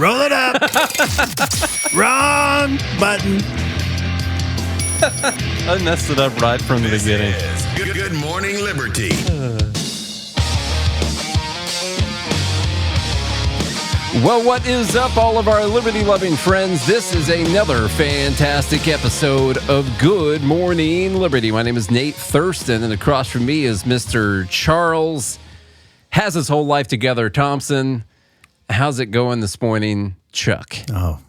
Roll it up. Wrong button. I messed it up right from the beginning. Good Morning Liberty. Well, what is up, all of our liberty-loving friends? This is another fantastic episode of Good Morning Liberty. My name is Nate Thurston, and across from me is Mr. Charles, has his whole life together, Thompson. How's it going this morning, Chuck? Oh,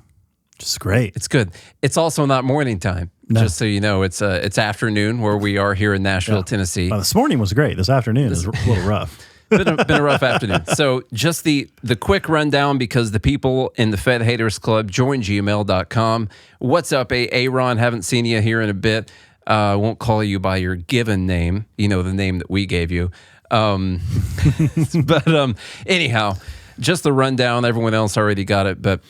just great. It's good. It's also not morning time, just so you know. It's afternoon where we are here in Nashville, Tennessee. Well, this morning was great. This afternoon is a little rough. been a rough afternoon. So just the quick rundown, because the people in the Fed Haters Club, join gmail.com. What's up, Aaron? Haven't seen you here in a bit. Won't call you by your given name, the name that we gave you. But anyhow, just the rundown. Everyone else already got it. But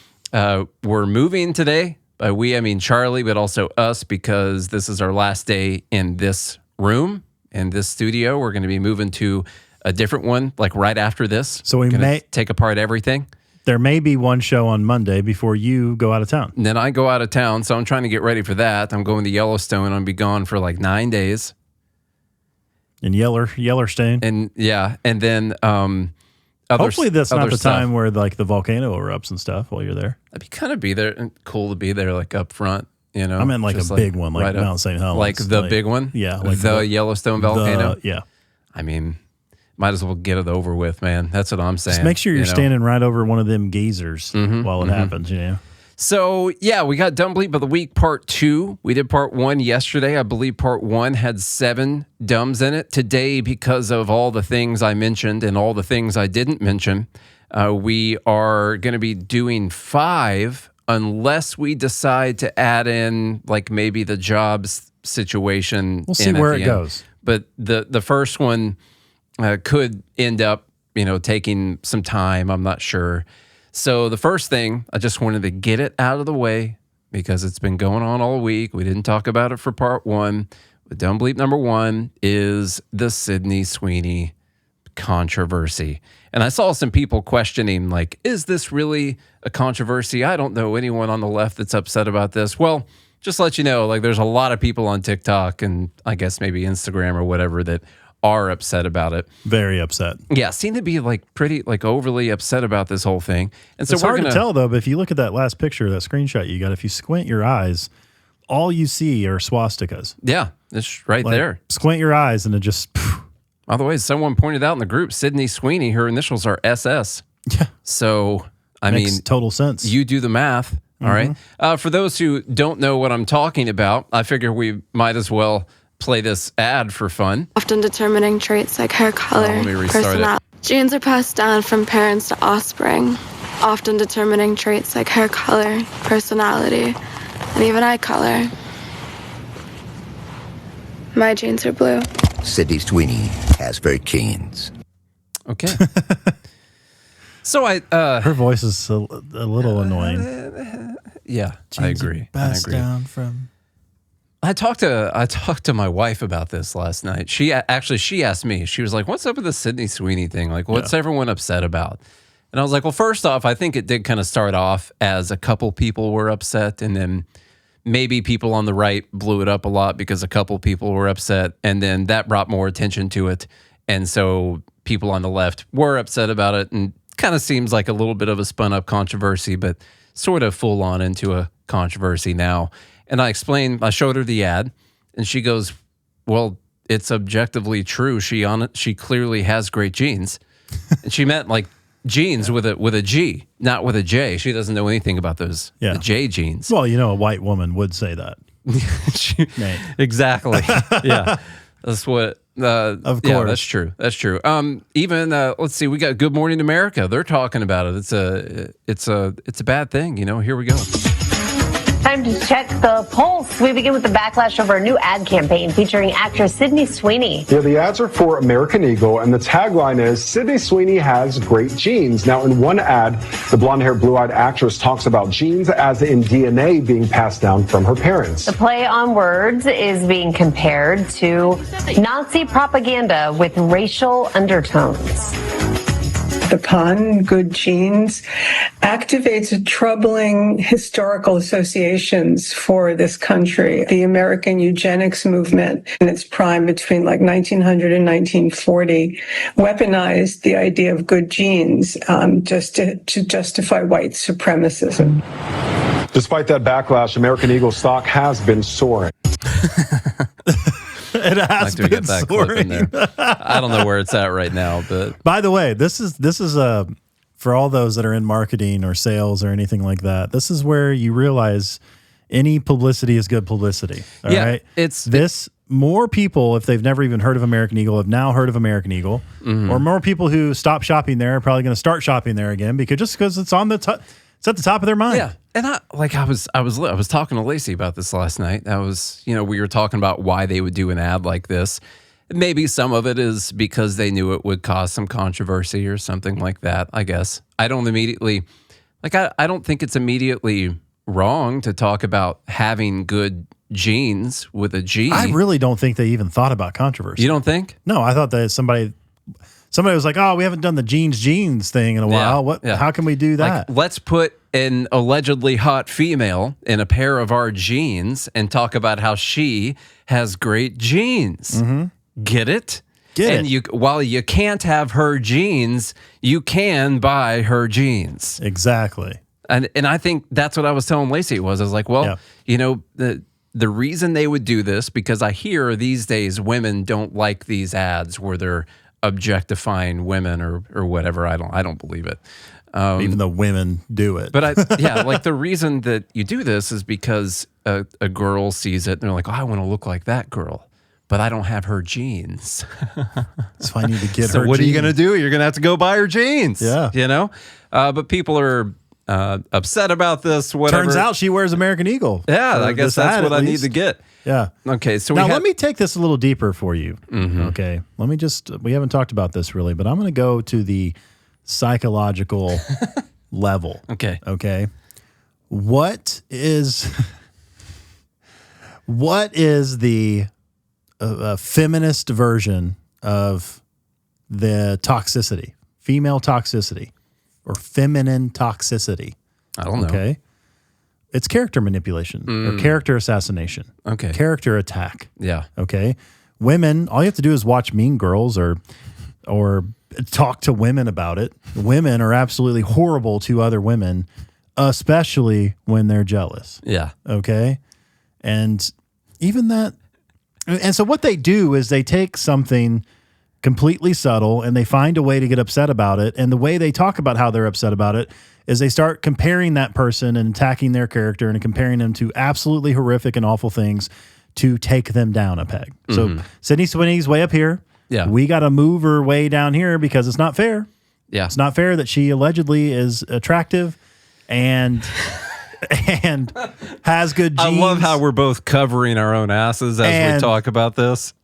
we're moving today. By we, I mean Charlie, but also us, because this is our last day in this room, in this studio. We're going to be moving to a different one, like right after this. So we may take apart everything. There may be one show on Monday before you go out of town. And then I go out of town, so I'm trying to get ready for that. I'm going to Yellowstone. I'm going to be gone for like 9 days. In Yellowstone. And yeah, and then hopefully that's not the stuff. time where like the volcano erupts and stuff while you're there. It'd be kind of be there and cool to be there, like up front. I meant like a big one, like Mount St. Helens. Like the big one? Yeah. Like the Yellowstone volcano? Yeah. I mean, might as well get it over with, man. That's what I'm saying. Just make sure you're standing right over one of them geysers while it happens, So, yeah, we got Dumb Bleep of the Week Part 2. We did Part 1 yesterday. I believe Part 1 had 7 dumbs in it. Today, because of all the things I mentioned and all the things I didn't mention, we are going to be doing 5 unless we decide to add in, like, maybe the jobs situation. We'll see where it goes. But the first one could end up, taking some time. I'm not sure. So the first thing, I just wanted to get it out of the way because it's been going on all week. We didn't talk about it for Part 1. But Dumb Bleep number 1 is the Sydney Sweeney controversy. And I saw some people questioning, like, is this really a controversy? I don't know anyone on the left that's upset about this. Well, just to let you know, like, there's a lot of people on TikTok and I guess maybe Instagram or whatever that are upset about it. Very upset. Yeah, seem to be like pretty like overly upset about this whole thing. And so it's hard to tell though, but if you look at that last picture, that screenshot you got, if you squint your eyes, all you see are swastikas. Yeah, it's right there. Squint your eyes and it just... By the way, someone pointed out in the group, Sydney Sweeney, her initials are SS. Yeah. So, Makes total sense. You do the math. All right. For those who don't know what I'm talking about, I figure we might as well play this ad for fun. Often determining traits like hair color, let me restart personality. Genes are passed down from parents to offspring, often determining traits like hair color, personality, and even eye color. My genes are blue. Sydney Sweeney has very genes. Okay. So her voice is a little annoying. Yeah, I agree. Passed down from... I talked to my wife about this last night. She asked me. She was like, "What's up with the Sydney Sweeney thing? Like, what's everyone upset about?" And I was like, "Well, first off, I think it did kind of start off as a couple people were upset, and then maybe people on the right blew it up a lot because a couple people were upset, and then that brought more attention to it, and so people on the left were upset about it, and kind of seems like a little bit of a spun up controversy, but sort of full on into a controversy now." And I showed her the ad, and she goes, "Well, it's objectively true. She clearly has great genes." And she meant like genes with a G, not with a J. She doesn't know anything about those the J genes. Well, a white woman would say that. Exactly. Yeah. That's what of course. Yeah, that's true. That's true. Even let's see, we got Good Morning America. They're talking about it. It's a bad thing, Here we go. Time to check the pulse. We begin with the backlash over a new ad campaign featuring actress Sydney Sweeney. Yeah, the ads are for American Eagle, and the tagline is, Sydney Sweeney has great genes. Now, in one ad, the blonde-haired, blue-eyed actress talks about genes as in DNA being passed down from her parents. The play on words is being compared to Nazi propaganda with racial undertones. The pun, good genes, activates troubling historical associations for this country. The American eugenics movement in its prime between like 1900 and 1940 weaponized the idea of good genes just to justify white supremacism. Despite that backlash, American Eagle stock has been soaring. It has been get that clip in soaring. there. I don't know where it's at right now, but By the way, this is for all those that are in marketing or sales or anything like that. This is where you realize any publicity is good publicity. All right, it's more people, if they've never even heard of American Eagle, have now heard of American Eagle, or more people who stop shopping there are probably going to start shopping there again because it's on the it's at the top of their mind. Yeah. And I was talking to Lacey about this last night. We were talking about why they would do an ad like this. Maybe some of it is because they knew it would cause some controversy or something like that, I guess. I don't think it's immediately wrong to talk about having good genes with a G. I really don't think they even thought about controversy. You don't think? No, I thought that somebody was like, "Oh, we haven't done the jeans thing in a while. How can we do that?" Like, let's put an allegedly hot female in a pair of our jeans and talk about how she has great genes. Get it? While you can't have her jeans, you can buy her jeans. Exactly. And I think that's what I was telling Lacey. I was like, well, the reason they would do this, because I hear these days women don't like these ads where they're objectifying women or whatever. I don't believe it. Even though women do it. But the reason that you do this is because a girl sees it and they're like, oh, I want to look like that girl, but I don't have her jeans. So I need to get her. So what are you going to do? You're going to have to go buy her jeans. Yeah. But people are upset about this. Whatever. Turns out she wears American Eagle. Yeah, I guess that's what I need to get. Yeah. Okay. So let me take this a little deeper for you. Okay. We haven't talked about this really, but I'm going to go to the psychological level. Okay. Okay. What is the feminist version of the toxicity, female toxicity or feminine toxicity? I don't know. Okay. It's character manipulation or character assassination. Okay. Character attack. Yeah. Okay. Women, all you have to do is watch Mean Girls or talk to women about it. Women are absolutely horrible to other women, especially when they're jealous. Yeah. Okay. And even that. And so what they do is they take something completely subtle and they find a way to get upset about it. And the way they talk about how they're upset about it is they start comparing that person and attacking their character and comparing them to absolutely horrific and awful things to take them down a peg. So Sydney Sweeney's way up here. Yeah. We got to move her way down here because it's not fair. Yeah. It's not fair that she allegedly is attractive and has good genes. I love how we're both covering our own asses as we talk about this.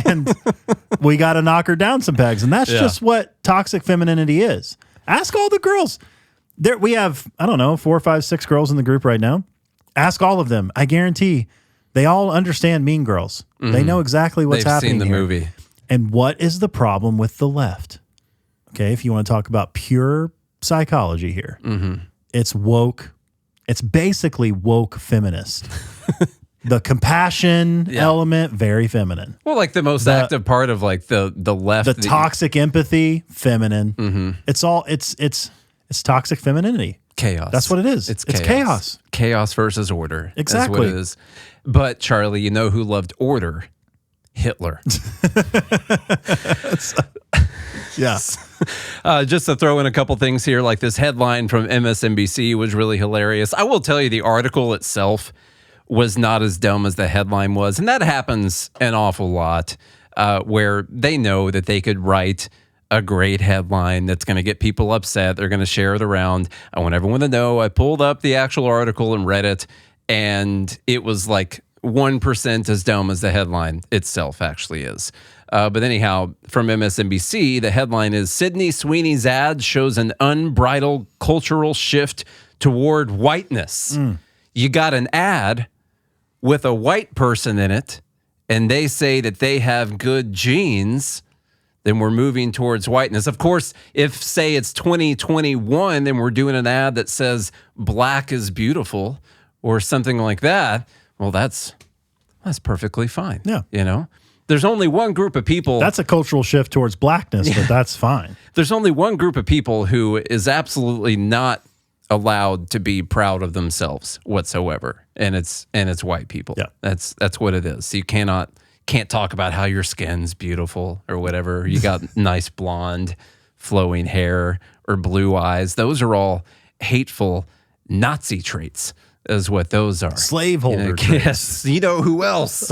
And we got to knock her down some pegs. And that's just what toxic femininity is. Ask all the girls. We have, 4, 5, 6 girls in the group right now. Ask all of them. I guarantee they all understand Mean Girls. They know exactly what's happening They've seen the movie. And what is the problem with the left? Okay, if you want to talk about pure psychology here, it's woke. It's basically woke feminist. The compassion element, very feminine. Well, like the most active part of like the left. The toxic empathy, feminine. It's all it's toxic femininity. Chaos. That's what it is. It's chaos. Chaos versus order. Exactly. That's what it is. But Charlie, you know who loved order? Hitler. Yes. Just to throw in a couple things here, like this headline from MSNBC was really hilarious. I will tell you the article itself was not as dumb as the headline was. And that happens an awful lot where they know that they could write a great headline that's going to get people upset. They're going to share it around. I want everyone to know I pulled up the actual article and read it, and it was like 1% as dumb as the headline itself actually is. But anyhow, from MSNBC, the headline is Sydney Sweeney's ad shows an unbridled cultural shift toward whiteness. You got an ad with a white person in it, and they say that they have good genes. then we're moving towards whiteness. Of course, if, say, it's 2021, then we're doing an ad that says black is beautiful or something like that, well, that's perfectly fine. Yeah. You know? There's only one group of people. That's a cultural shift towards blackness, but that's fine. There's only one group of people who is absolutely not allowed to be proud of themselves whatsoever, and it's white people. Yeah. That's what it is. So you can't talk about how your skin's beautiful or whatever. You got nice blonde flowing hair or blue eyes. Those are all hateful Nazi traits, is what those are. Slaveholder traits. Yes. You know who else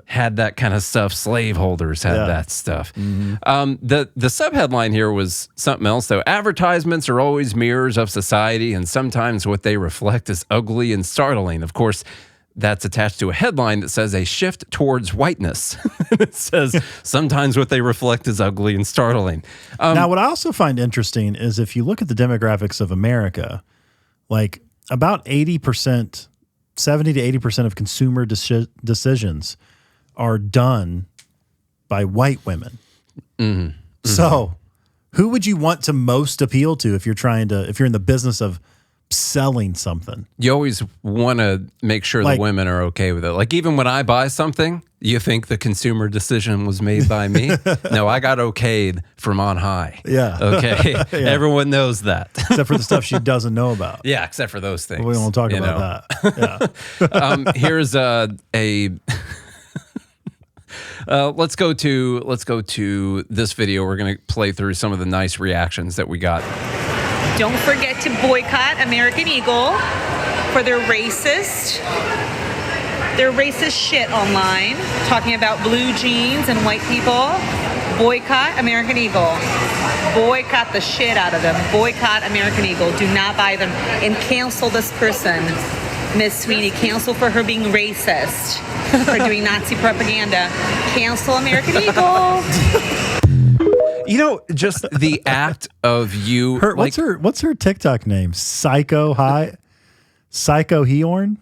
had that kind of stuff? Slaveholders had that stuff. The subheadline here was something else, though. Advertisements are always mirrors of society, and sometimes what they reflect is ugly and startling. Of course, that's attached to a headline that says a shift towards whiteness. It says sometimes what they reflect is ugly and startling. Now, what I also find interesting is if you look at the demographics of America, like about 80%, 70 to 80% of consumer decisions are done by white women. Mm-hmm. So who would you want to most appeal to if you're in the business of selling something? You always want to make sure the women are okay with it. Like even when I buy something, you think the consumer decision was made by me? No, I got okayed from on high. Yeah. Okay. Yeah. Everyone knows that. Except for the stuff she doesn't know about. Yeah, except for those things. We won't talk about that. Yeah. Here's let's go to this video. We're going to play through some of the nice reactions that we got. Don't forget to boycott American Eagle for their racist shit online, talking about blue jeans and white people. Boycott American Eagle. Boycott the shit out of them. Boycott American Eagle. Do not buy them. And cancel this person, Miss Sweeney. Cancel for her being racist, for doing Nazi propaganda. Cancel American Eagle. You know, just the act of you. What's her TikTok name? Psycho Hiorn? Psycho Hiorn?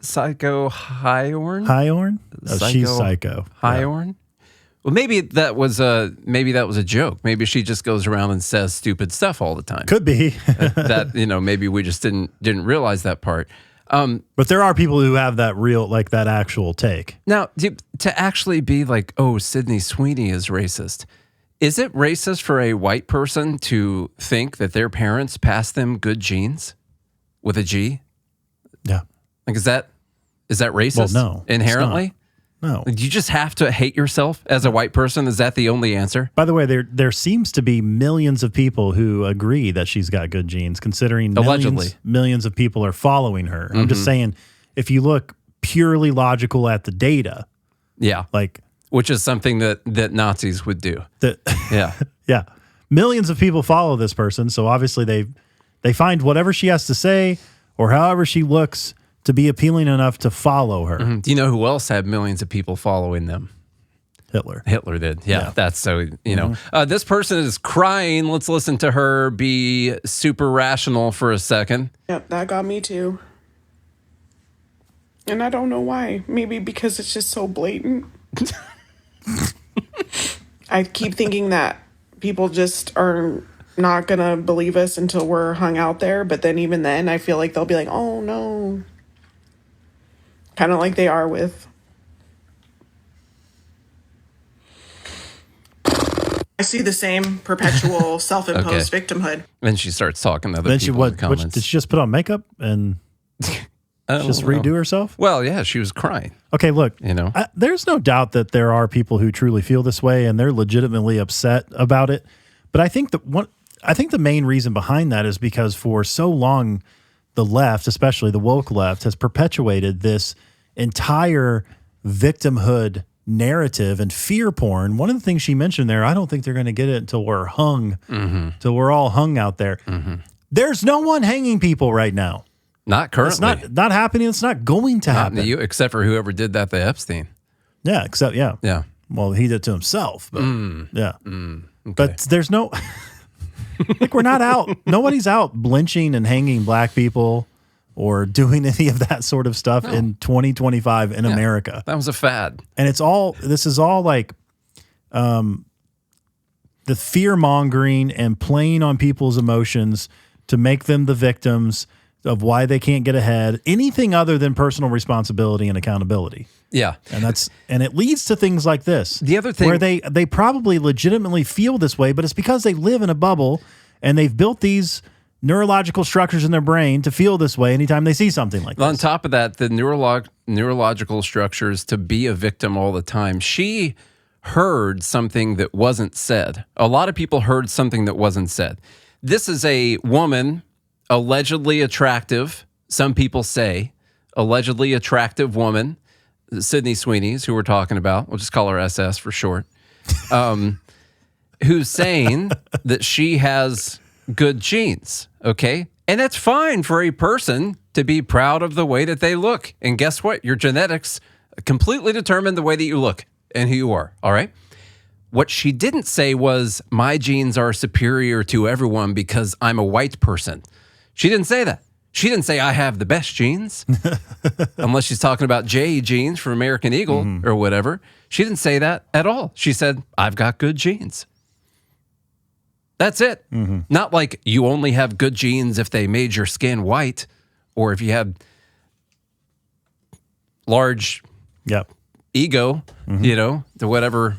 Hiorn? Oh, she's Psycho. Hiorn? Yeah. Well, maybe that was a joke. Maybe she just goes around and says stupid stuff all the time. Could be. That maybe we just didn't realize that part. But there are people who have that that actual take. Now, to actually be like, oh, Sydney Sweeney is racist. Is it racist for a white person to think that their parents passed them good genes with a G? Yeah. Like, is that racist? Well, no. Inherently? No. You just have to hate yourself as a white person? Is that the only answer? By the way, there seems to be millions of people who agree that she's got good genes, considering millions of people are following her. I'm just saying, if you look purely logical at the data. Yeah. Which is something that Nazis would do. Yeah. Yeah. Millions of people follow this person, so obviously they find whatever she has to say or however she looks to be appealing enough to follow her. Mm-hmm. Do you know who else had millions of people following them? Hitler. Hitler did. Yeah. That's so, this person is crying. Let's listen to her be super rational for a second. Yep, that got me too. And I don't know why. Maybe because it's just so blatant. I keep thinking that people just are not gonna believe us until we're hung out there, but then even then I feel like they'll be like, oh no, kind of like they are with I see the same perpetual self-imposed victimhood. Then she starts talking to other people in the comments. Did she just put on makeup and just redo herself? Well, yeah, she was crying. Okay, look, there's no doubt that there are people who truly feel this way and they're legitimately upset about it. But I think the main reason behind that is because for so long, the left, especially the woke left, has perpetuated this entire victimhood narrative and fear porn. One of the things she mentioned there, I don't think they're going to get it until we're hung, till we're all hung out there. Mm-hmm. There's no one hanging people right now. Not currently. It's not happening. It's not going to happen. Not except for whoever did that to Epstein. Yeah, Yeah. Well, he did it to himself. But, yeah. Okay. But there's no... we're not out. Nobody's out blinching and hanging black people or doing any of that sort of stuff in 2025 in America. That was a fad. And this is all like... the fear mongering and playing on people's emotions to make them the victims of why they can't get ahead, anything other than personal responsibility and accountability. Yeah. And it leads to things like this. The other thing, where they probably legitimately feel this way, but it's because they live in a bubble and they've built these neurological structures in their brain to feel this way anytime they see something like this. On top of that, the neurological structures to be a victim all the time. She heard something that wasn't said. A lot of people heard something that wasn't said. This is a woman, allegedly attractive, some people say, allegedly attractive woman, Sydney Sweeney's, who we're talking about. We'll just call her SS for short. Who's saying that she has good genes, okay? And that's fine for a person to be proud of the way that they look. And guess what? Your genetics completely determine the way that you look and who you are, all right? What she didn't say was, my genes are superior to everyone because I'm a white person. She didn't say that. She didn't say, I have the best genes, unless she's talking about J genes from American Eagle or whatever. She didn't say that at all. She said, I've got good genes. That's it. Not like you only have good genes if they made your skin white or if you have large ego, you know, to whatever.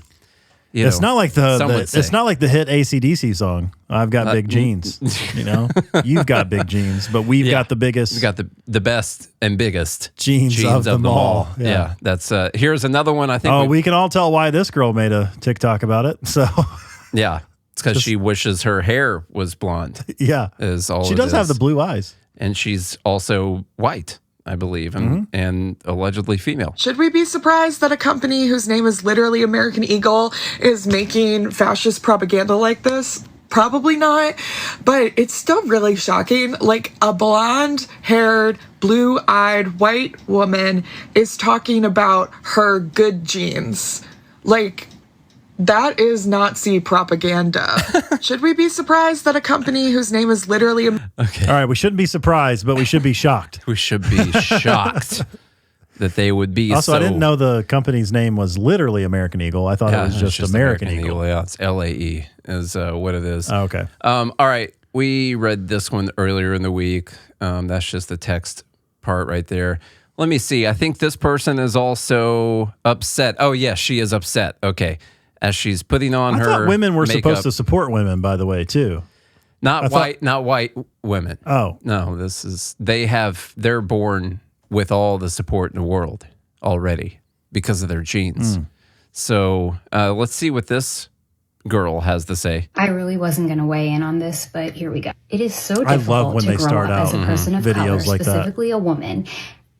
It's not like it's not like the hit AC/DC song. I've got big genes. You know, you've got big genes, but we've got the biggest. We've got the best and biggest genes of them all. Yeah, that's here's another one. I think. We can all tell why this girl made a TikTok about it. So yeah, it's because she wishes her hair was blonde. Yeah, is all she does have the blue eyes, and she's also white, I believe, and allegedly female. Should we be surprised that a company whose name is literally American Eagle is making fascist propaganda like this? Probably not, but it's still really shocking. Like, a blonde-haired, blue-eyed white woman is talking about her good genes. Like, that is Nazi propaganda. Should we be surprised that a company whose name is literally... Okay. All right, we shouldn't be surprised, but we should be shocked. We should be shocked that they would be also, I didn't know the company's name was literally American Eagle. I thought it was just American Eagle. Yeah, it's LAE is what it is. Oh, okay. All right, we read this one earlier in the week. That's just the text part right there. Let me see. I think this person is also upset. Oh, yes, she is upset. Okay. As she's putting on her thought women were makeup. Supposed to support women, by the way, too. Not white women. Oh. No, they're born with all the support in the world already because of their genes. So let's see what this girl has to say. I really wasn't going to weigh in on this, but here we go. It is so difficult I love when to they grow start up out as a person of color, videos like that. specifically a woman,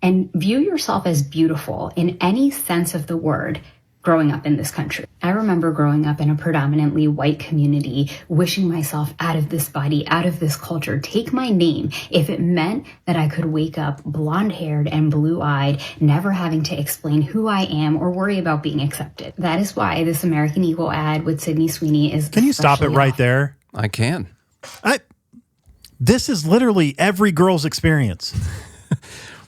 and view yourself as beautiful in any sense of the word growing up in this country. I remember growing up in a predominantly white community, wishing myself out of this body, out of this culture, take my name, if it meant that I could wake up blonde-haired and blue-eyed, never having to explain who I am or worry about being accepted. That is why this American Eagle ad with Sydney Sweeney is... Can you stop it right there? I can. This is literally every girl's experience.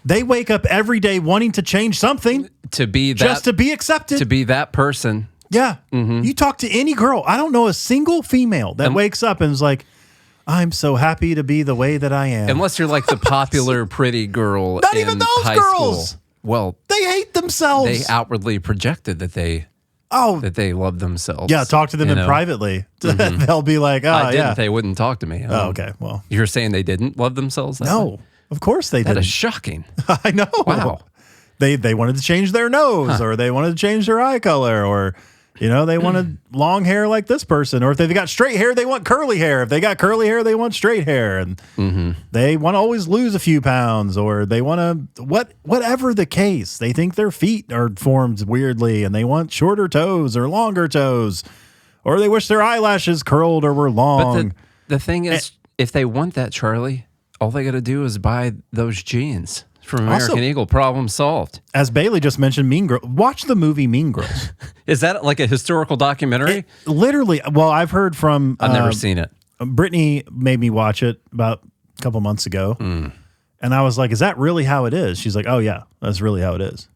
They wake up every day wanting to change something to be that, just to be accepted, to be that person. Yeah, you talk to any girl. I don't know a single female that wakes up and is like, "I'm so happy to be the way that I am." Unless you're like the popular pretty girl. Not in even those high girls. School. Well, they hate themselves. They outwardly projected that they love themselves. Yeah, talk to them privately. They'll be like, "Oh, yeah." They wouldn't talk to me. Oh, okay. Well, you're saying they didn't love themselves? No. Of course they did. That is shocking. I know. Wow. They wanted to change their nose, or they wanted to change their eye color, or they wanted long hair like this person, or if they've got straight hair, they want curly hair. If they got curly hair, they want straight hair, and they want to always lose a few pounds, or they want to whatever the case. They think their feet are formed weirdly, and they want shorter toes or longer toes, or they wish their eyelashes curled or were long. But the thing is, if they want that, Charlie, all they got to do is buy those jeans from American Eagle. Problem solved. As Bailey just mentioned, Mean Girls. Watch the movie Mean Girls. Is that like a historical documentary? Literally. Well, I've heard from... I've never seen it. Brittany made me watch it about a couple months ago. And I was like, is that really how it is? She's like, oh, yeah, that's really how it is.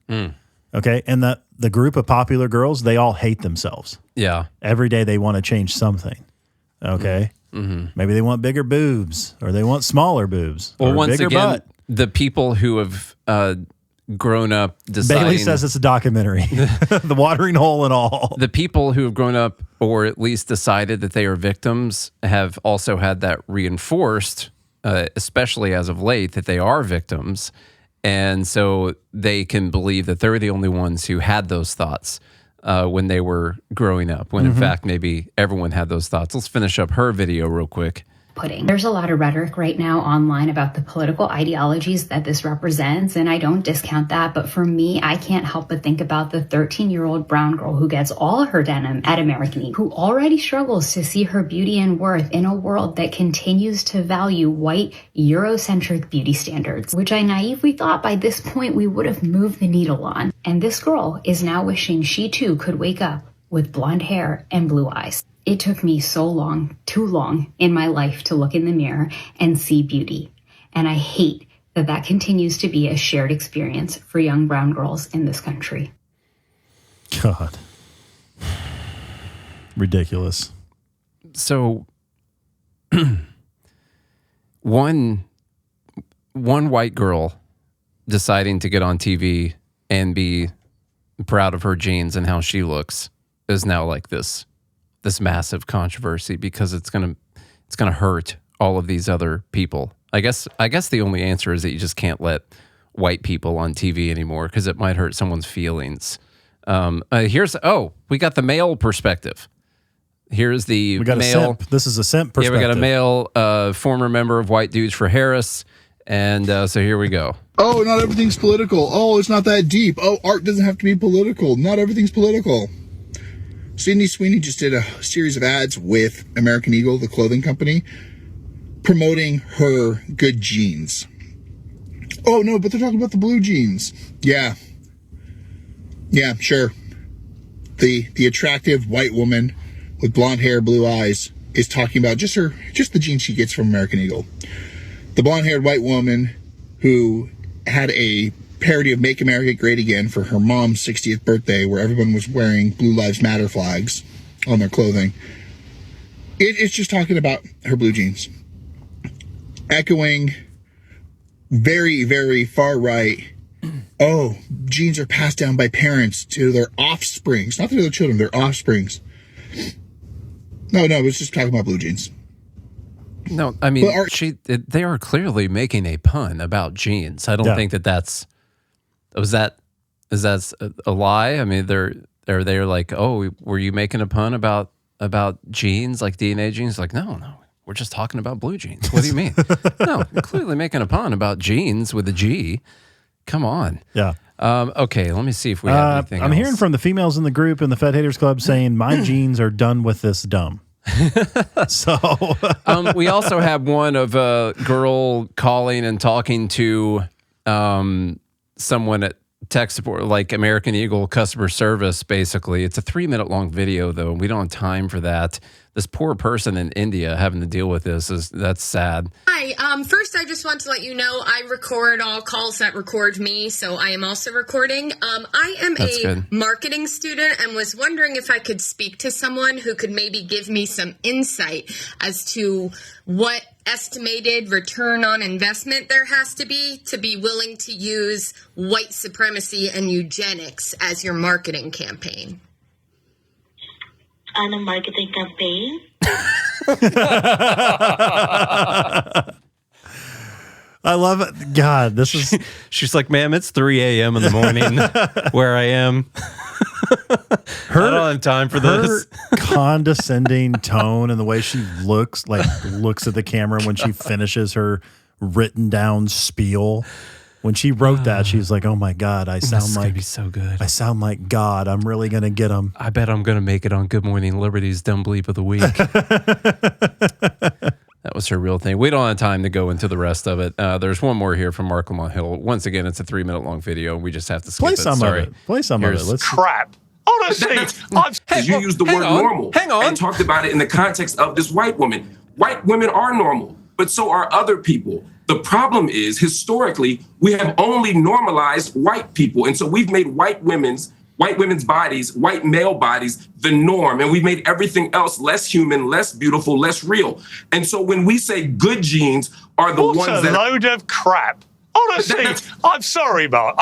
Okay. And the group of popular girls, they all hate themselves. Yeah. Every day they want to change something. Okay. Mm-hmm. Maybe they want bigger boobs or they want smaller boobs. Well, or once bigger again, butt. the people who have grown up deciding... Bailey says it's a documentary. The watering hole and all. The people who have grown up or at least decided that they are victims have also had that reinforced, especially as of late, that they are victims. And so they can believe that they're the only ones who had those thoughts when they were growing up, when in fact maybe everyone had those thoughts. Let's finish up her video real quick. Pudding. There's a lot of rhetoric right now online about the political ideologies that this represents, and I don't discount that, but for me, I can't help but think about the 13-year-old brown girl who gets all her denim at American Eagle, who already struggles to see her beauty and worth in a world that continues to value white, Eurocentric beauty standards, which I naively thought by this point we would have moved the needle on. And this girl is now wishing she too could wake up with blonde hair and blue eyes. It took me so long, too long in my life to look in the mirror and see beauty. And I hate that that continues to be a shared experience for young brown girls in this country. God. Ridiculous. So one white girl deciding to get on TV and be proud of her jeans and how she looks is now like this massive controversy because it's gonna hurt all of these other people. I guess the only answer is that you just can't let white people on TV anymore because it might hurt someone's feelings. We got the male perspective. Here's the male. This is a simp perspective. Yeah, we got a male former member of White Dudes for Harris, and so here we go. Oh, not everything's political. Oh, it's not that deep. Oh, art doesn't have to be political. Not everything's political. Sweeney just did a series of ads with American Eagle, the clothing company, promoting her good jeans. Oh, no, but they're talking about the blue jeans. Yeah. Yeah, sure. The attractive white woman with blonde hair, blue eyes is talking about just the jeans she gets from American Eagle. The blonde-haired white woman who had a parody of Make America Great Again for her mom's 60th birthday where everyone was wearing Blue Lives Matter flags on their clothing. It's just talking about her blue jeans. Echoing very, very far right. Oh, jeans are passed down by parents to their offsprings. Not to their children, their offsprings. No, it's just talking about blue jeans. No, I mean, they are clearly making a pun about jeans. I don't think that's... Is that a lie? I mean, they're like, oh, were you making a pun about jeans, like DNA jeans? Like, no, we're just talking about blue jeans. What do you mean? No, you're clearly making a pun about jeans with a G. Come on. Yeah. Okay, let me see if we have anything I'm else. hearing from the females in the group in the Fed Haters Club saying my jeans are done with this dumb. So we also have one of a girl calling and talking to someone at tech support, like American Eagle customer service, basically. It's a 3-minute long video, though, and we don't have time for that. This poor person in India having to deal with that's sad. Hi, first I just want to let you know I record all calls that record me, so I am also recording. I am a marketing student and was wondering if I could speak to someone who could maybe give me some insight as to what estimated return on investment there has to be willing to use white supremacy and eugenics as your marketing campaign. On a marketing campaign? I love it. God, this is... She's like, ma'am, it's 3 a.m. in the morning where I am. I don't have time for this. Her condescending tone and the way she looks at the camera when she finishes her written down spiel. When she wrote that, she's like, "Oh my God, I sound like be so good. I sound like God. I'm really gonna get him. I bet I'm gonna make it on Good Morning Liberty's Dumb Bleep of the Week." That was her real thing. We don't have time to go into the rest of it. There's one more here from Mark Lamont Hill. Once again, it's a 3-minute long video. We just have to skip Play it. some Sorry. of it. Play some of it. Let's crap. Honestly, you used the word normal and talked about it in the context of this white woman. White women are normal, but so are other people. The problem is, historically, we have only normalized white people. And so we've made white women's bodies, white male bodies, the norm. And we've made everything else less human, less beautiful, less real. And so when we say good genes are the ones that... What a load of crap. Honestly, I'm sorry, Mark.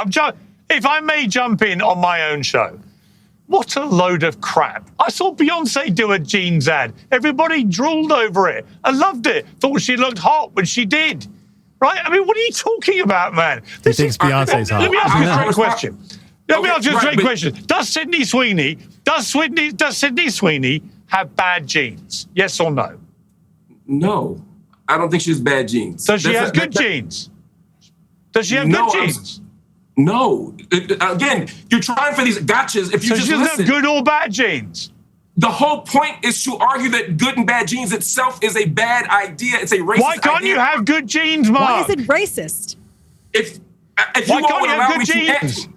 If I may jump in on my own show, what a load of crap. I saw Beyonce do a jeans ad. Everybody drooled over it. I loved it. Thought she looked hot when she did. Right? I mean, what are you talking about, man? He thinks Beyonce's hot. Let me ask you a straight question. Does Sydney Sweeney have bad genes? Yes or no? No. I don't think she has bad genes. Does she have good genes? Does she have good genes? No. Again, you're trying for these gotchas. If you just she doesn't listen, have good or bad genes. The whole point is to argue that good and bad genes itself is a bad idea. It's a racist idea. Why can't you have good genes, Mark? Why is it racist? If you won't allow me to answer.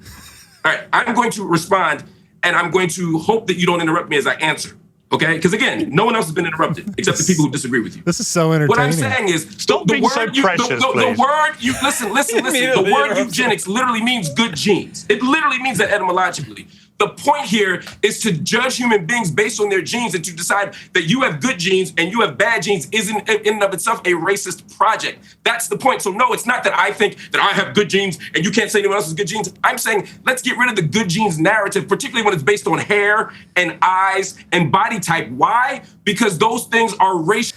All right, I'm going to respond, and I'm going to hope that you don't interrupt me as I answer. Okay? Because again, no one else has been interrupted except the people who disagree with you. This is so entertaining. What I'm saying is, Stop being so precious, please. The word you listen. The word eugenics literally means good genes. It literally means that etymologically. The point here is to judge human beings based on their genes and to decide that you have good genes and you have bad genes isn't in and of itself a racist project. That's the point. So no, it's not that I think that I have good genes and you can't say anyone else has good genes. I'm saying let's get rid of the good genes narrative, particularly when it's based on hair and eyes and body type. Why? Because those things are racially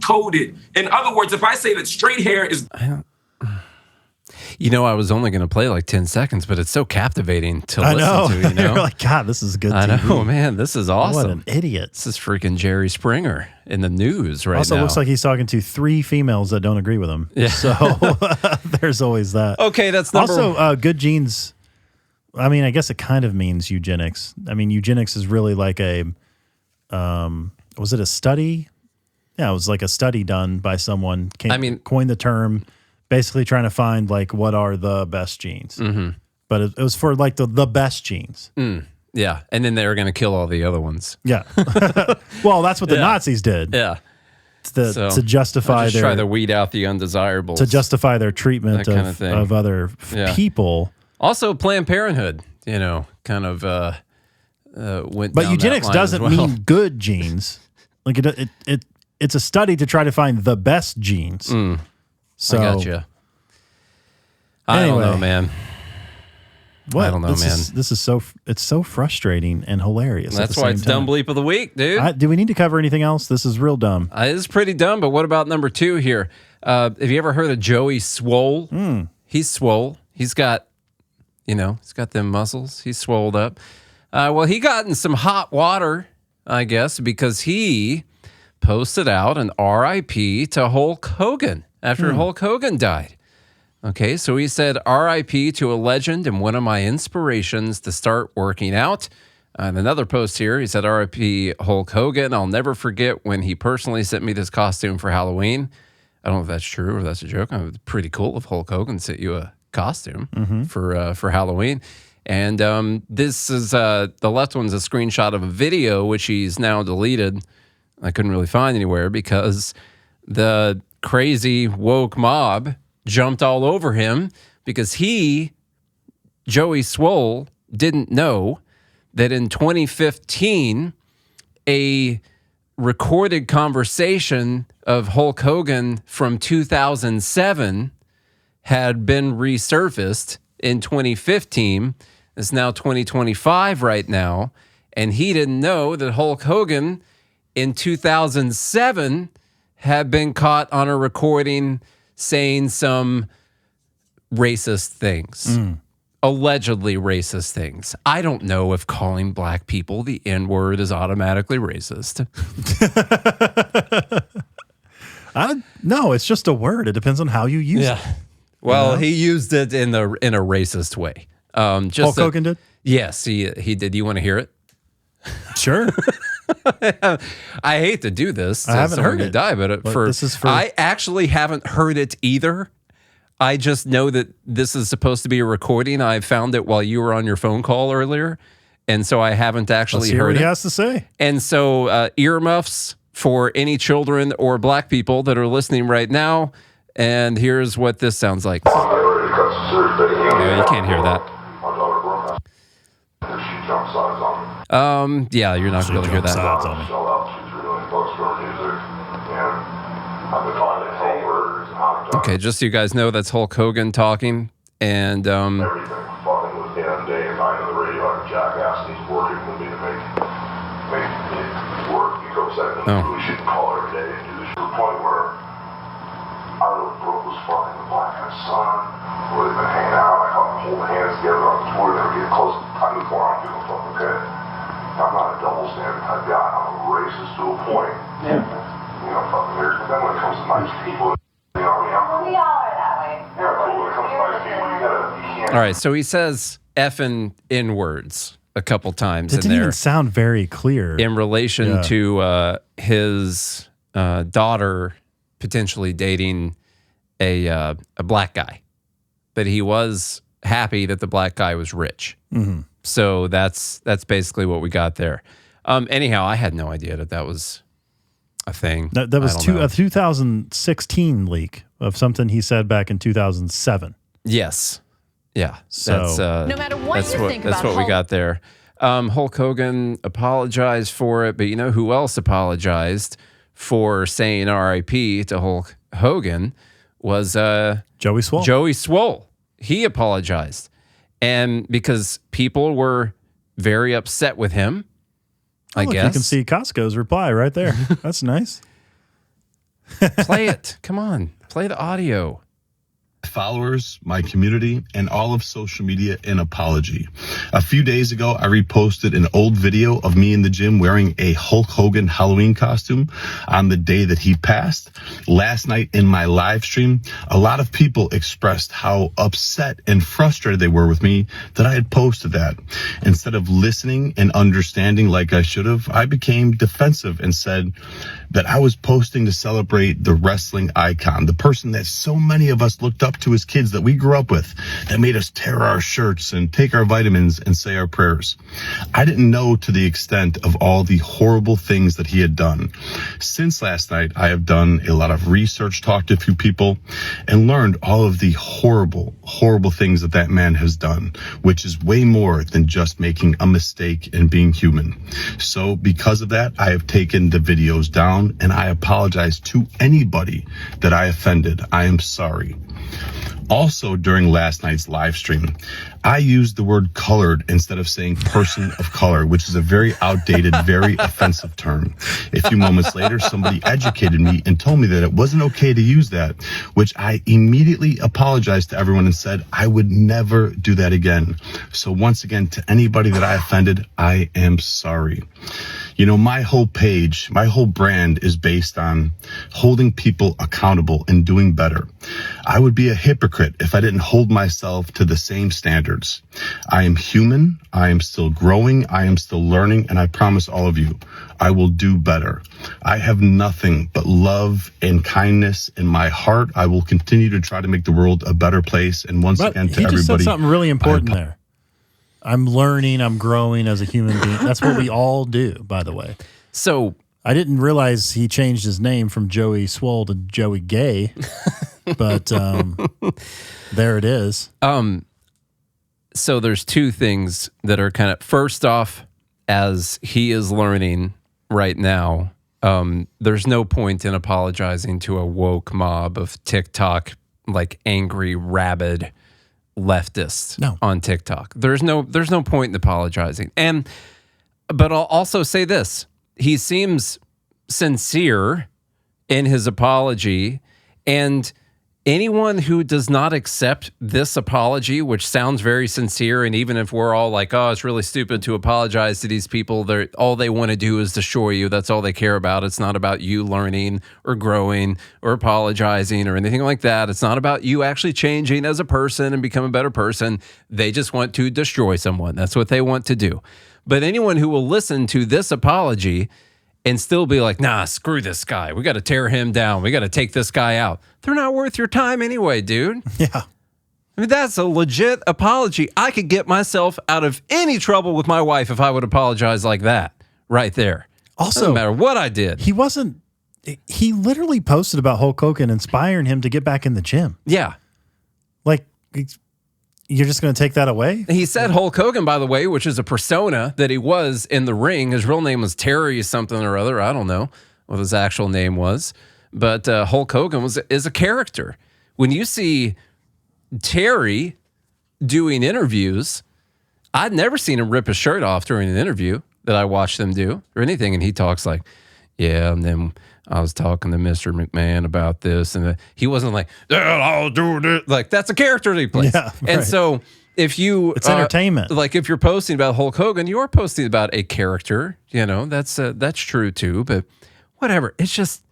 coded. In other words, if I say that straight hair is... You know, I was only going to play like 10 seconds, but it's so captivating to listen to, you know? You're like, God, this is good I TV. know, man. This is awesome. What an idiot. This is freaking Jerry Springer in the news right now. Also looks like he's talking to 3 females that don't agree with him. Yeah. So there's always that. Okay, that's number... Also, good genes, I mean, I guess it kind of means eugenics. I mean, eugenics is really like a, was it a study? Yeah, it was like a study done by someone, coined the term, basically trying to find like what are the best genes. Mm-hmm. But it was for like the best genes. Yeah, and then they were going to kill all the other ones. Yeah. Well, that's what the Nazis did. Yeah. To justify their... try to weed out the undesirables. To justify their treatment of other people. Also, Planned Parenthood, you know, kind of went But down eugenics that line doesn't as well. mean good genes. Like it's a study to try to find the best genes. So, I gotcha. I don't know, man. What? I don't know, man. This is so frustrating and hilarious. That's why it's Dumb Bleep of the Week, dude. Do we need to cover anything else? This is real dumb. It is pretty dumb, but what about number 2 here? Have you ever heard of Joey Swoll? He's swole. He's got, he's got them muscles. He's swolled up. Well, he got in some hot water, I guess, because he posted out an RIP to Hulk Hogan after Hulk Hogan died. Okay, so he said, RIP to a legend and one of my inspirations to start working out. And another post here, he said, RIP Hulk Hogan. I'll never forget when he personally sent me this costume for Halloween. I don't know if that's true or that's a joke. It's pretty cool if Hulk Hogan sent you a costume for Halloween. And this is, the left one's a screenshot of a video, which he's now deleted. I couldn't really find anywhere because the crazy woke mob jumped all over him because Joey Swoll, didn't know that in 2015, a recorded conversation of Hulk Hogan from 2007 had been resurfaced in 2015. It's now 2025 right now. And he didn't know that Hulk Hogan in 2007 had been caught on a recording saying some racist things, allegedly racist things. I don't know if calling black people the N-word is automatically racist. No, it's just a word. It depends on how you use it. Well, he used it in a racist way. Hulk Hogan did? Yes, he did. You want to hear it? Sure. I hate to do this. I haven't heard it. I actually haven't heard it either. I just know that this is supposed to be a recording. I found it while you were on your phone call earlier, and so I haven't actually heard what it. he has to say. And so earmuffs for any children or black people that are listening right now. And here's what this sounds like. No, you can't hear that. Yeah, you're not going to be able to hear that. Okay, just so you guys know, that's Hulk Hogan talking. And I'm not a double standard type guy. I'm a racist to a point. Yeah. You know, fucking weird. But then when it comes to nice people, you know, we all are that way. Yeah, but when it comes to nice people, you can't. All right, so he says F and N words a couple times It didn't even sound very clear. In relation to his daughter potentially dating a black guy. But he was happy that the black guy was rich. Mm-hmm. So that's basically what we got there. Anyhow, I had no idea that was a thing. That was a 2016 leak of something he said back in 2007. Yes. Yeah. So that's, no matter what you think that's about what we got there. Hulk Hogan apologized for it, but you know who else apologized for saying R.I.P. to Hulk Hogan was Joey Swoll. Joey Swoll. He apologized. And because people were very upset with him, I guess. You can see Costco's reply right there. That's nice. Play it. Come on. Play the audio. Followers, my community, and all of social media an apology. A few days ago, I reposted an old video of me in the gym wearing a Hulk Hogan Halloween costume on the day that he passed. Last night in my live stream, a lot of people expressed how upset and frustrated they were with me that I had posted that. Instead of listening and understanding like I should have, I became defensive and said that I was posting to celebrate the wrestling icon, the person that so many of us looked up to as kids that we grew up with, that made us tear our shirts and take our vitamins and say our prayers. I didn't know to the extent of all the horrible things that he had done. Since last night, I have done a lot of research, talked to a few people, and learned all of the horrible, horrible things that that man has done, which is way more than just making a mistake and being human. So because of that, I have taken the videos down and I apologize to anybody that I offended. I am sorry. Also, during last night's live stream, I used the word colored instead of saying person of color, which is a very outdated, very offensive term. A few moments later, somebody educated me and told me that it wasn't okay to use that, which I immediately apologized to everyone and said I would never do that again. So once again, to anybody that I offended, I am sorry. You know, my whole page, my whole brand is based on holding people accountable and doing better. I would be a hypocrite if I didn't hold myself to the same standards. I am human. I am still growing. I am still learning. And I promise all of you, I will do better. I have nothing but love and kindness in my heart. I will continue to try to make the world a better place. And once again, to everybody, he just said something really important there. I'm learning, I'm growing as a human being. That's what we all do, by the way. So I didn't realize he changed his name from Joey Swoll to Joey Gay, but there it is. So there's two things that are kind of, first off, as he is learning right now, there's no point in apologizing to a woke mob of TikTok, like angry, rabid leftists on TikTok. There's no point in apologizing. But I'll also say this. He seems sincere in his apology, and anyone who does not accept this apology, which sounds very sincere, and even if we're all like, oh, it's really stupid to apologize to these people, all they want to do is destroy you. That's all they care about. It's not about you learning or growing or apologizing or anything like that. It's not about you actually changing as a person and become a better person. They just want to destroy someone. That's what they want to do. But anyone who will listen to this apology and still be like, nah, screw this guy. We got to tear him down. We got to take this guy out. They're not worth your time anyway, dude. Yeah. I mean, that's a legit apology. I could get myself out of any trouble with my wife if I would apologize like that right there. Also, doesn't matter what I did. He literally posted about Hulk Hogan inspiring him to get back in the gym. Yeah. Like, you're just going to take that away? He said Hulk Hogan, by the way, which is a persona that he was in the ring. His real name was Terry something or other. I don't know what his actual name was. But Hulk Hogan is a character. When you see Terry doing interviews, I'd never seen him rip his shirt off during an interview that I watched them do or anything. And he talks like, yeah, and then I was talking to Mr. McMahon about this. And he wasn't like, yeah, I'll do it. Like, that's a character that he plays. Yeah, right. And so if you... It's entertainment. Like, if you're posting about Hulk Hogan, you are posting about a character. You know, that's true too. But whatever. It's just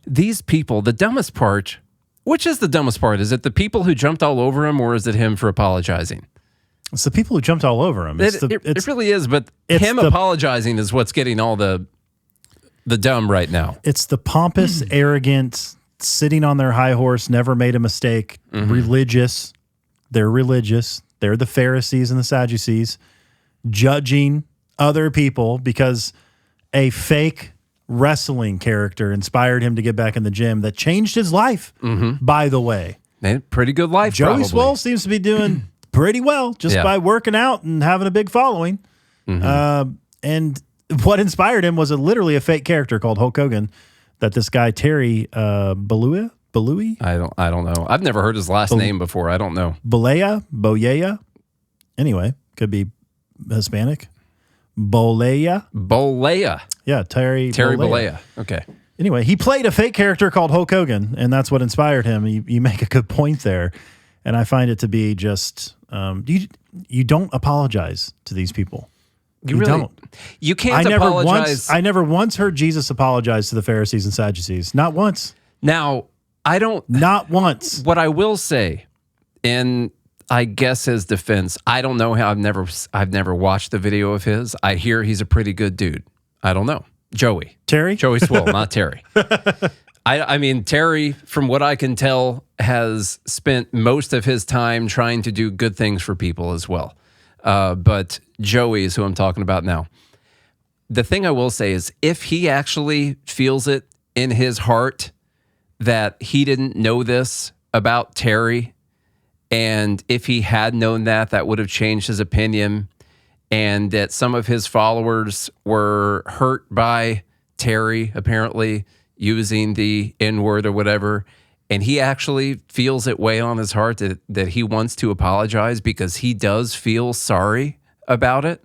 these people, the dumbest part... Which is the dumbest part? Is it the people who jumped all over him, or is it him for apologizing? It's the people who jumped all over him. It really is, but him apologizing is what's getting all the dumb right now. It's the pompous, arrogant, sitting on their high horse, never made a mistake, religious. They're religious. They're the Pharisees and the Sadducees, judging other people because a fake wrestling character inspired him to get back in the gym that changed his life, by the way. Pretty good life, Joey probably. Swoll seems to be doing pretty well just by working out and having a big following. And what inspired him was literally a fake character called Hulk Hogan that this guy, Terry Bollea? I don't know. I've never heard his last name before. I don't know. Bollea? Anyway, could be Hispanic. Bollea. Yeah, Terry Bollea. Okay. Anyway, he played a fake character called Hulk Hogan, and that's what inspired him. You make a good point there, and I find it to be just you don't apologize to these people. You really don't. You can't apologize. I never once heard Jesus apologize to the Pharisees and Sadducees. Not once. Now, I don't. Not once. What I will say, in I guess his defense, I don't know how. I've never watched the video of his. I hear he's a pretty good Dude. I don't know. Joey Swoll, not Terry. I mean, Terry, from what I can tell, has spent most of his time trying to do good things for people as well. But Joey is who I'm talking about now. The thing I will say is, if he actually feels it in his heart that he didn't know this about Terry, and if he had known that, that would have changed his opinion, and that some of his followers were hurt by Terry apparently using the N-word or whatever, and he actually feels it weigh on his heart that he wants to apologize because he does feel sorry about it,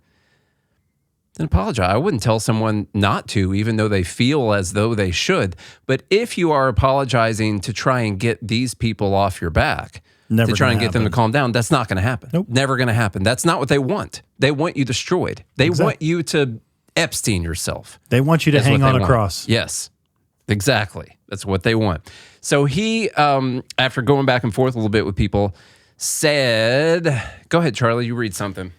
then apologize. I wouldn't tell someone not to, even though they feel as though they should. But if you are apologizing to try and get these people off your back, to try and get them to calm down, that's not going to happen. Nope. Never going to happen. That's not what they want. They want you destroyed. They want you to Epstein yourself. They want you to hang on a cross. Yes, exactly. That's what they want. So he, after going back and forth a little bit with people, said, go ahead, Charlie, you read something.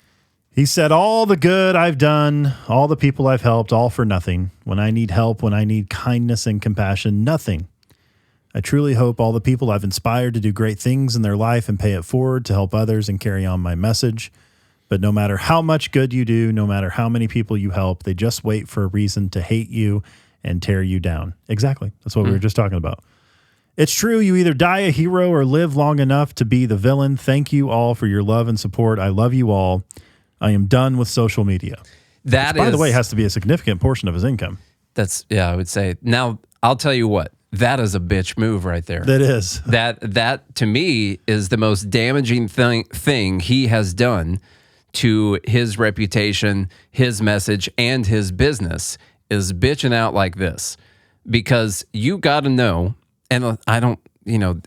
He said, all the good I've done, all the people I've helped, all for nothing. When I need help, when I need kindness and compassion, nothing. I truly hope all the people I've inspired to do great things in their life and pay it forward to help others and carry on my message. But no matter how much good you do, no matter how many people you help, they just wait for a reason to hate you and tear you down. Exactly. That's what we were just talking about. It's true. You either die a hero or live long enough to be the villain. Thank you all for your love and support. I love you all. I am done with social media. That, by the way, has to be a significant portion of his income. That's, I would say. Now, I'll tell you what. That is a bitch move right there. That is. That to me is the most damaging thing he has done to his reputation, his message, and his business is bitching out like this. Because you got to know, and I don't,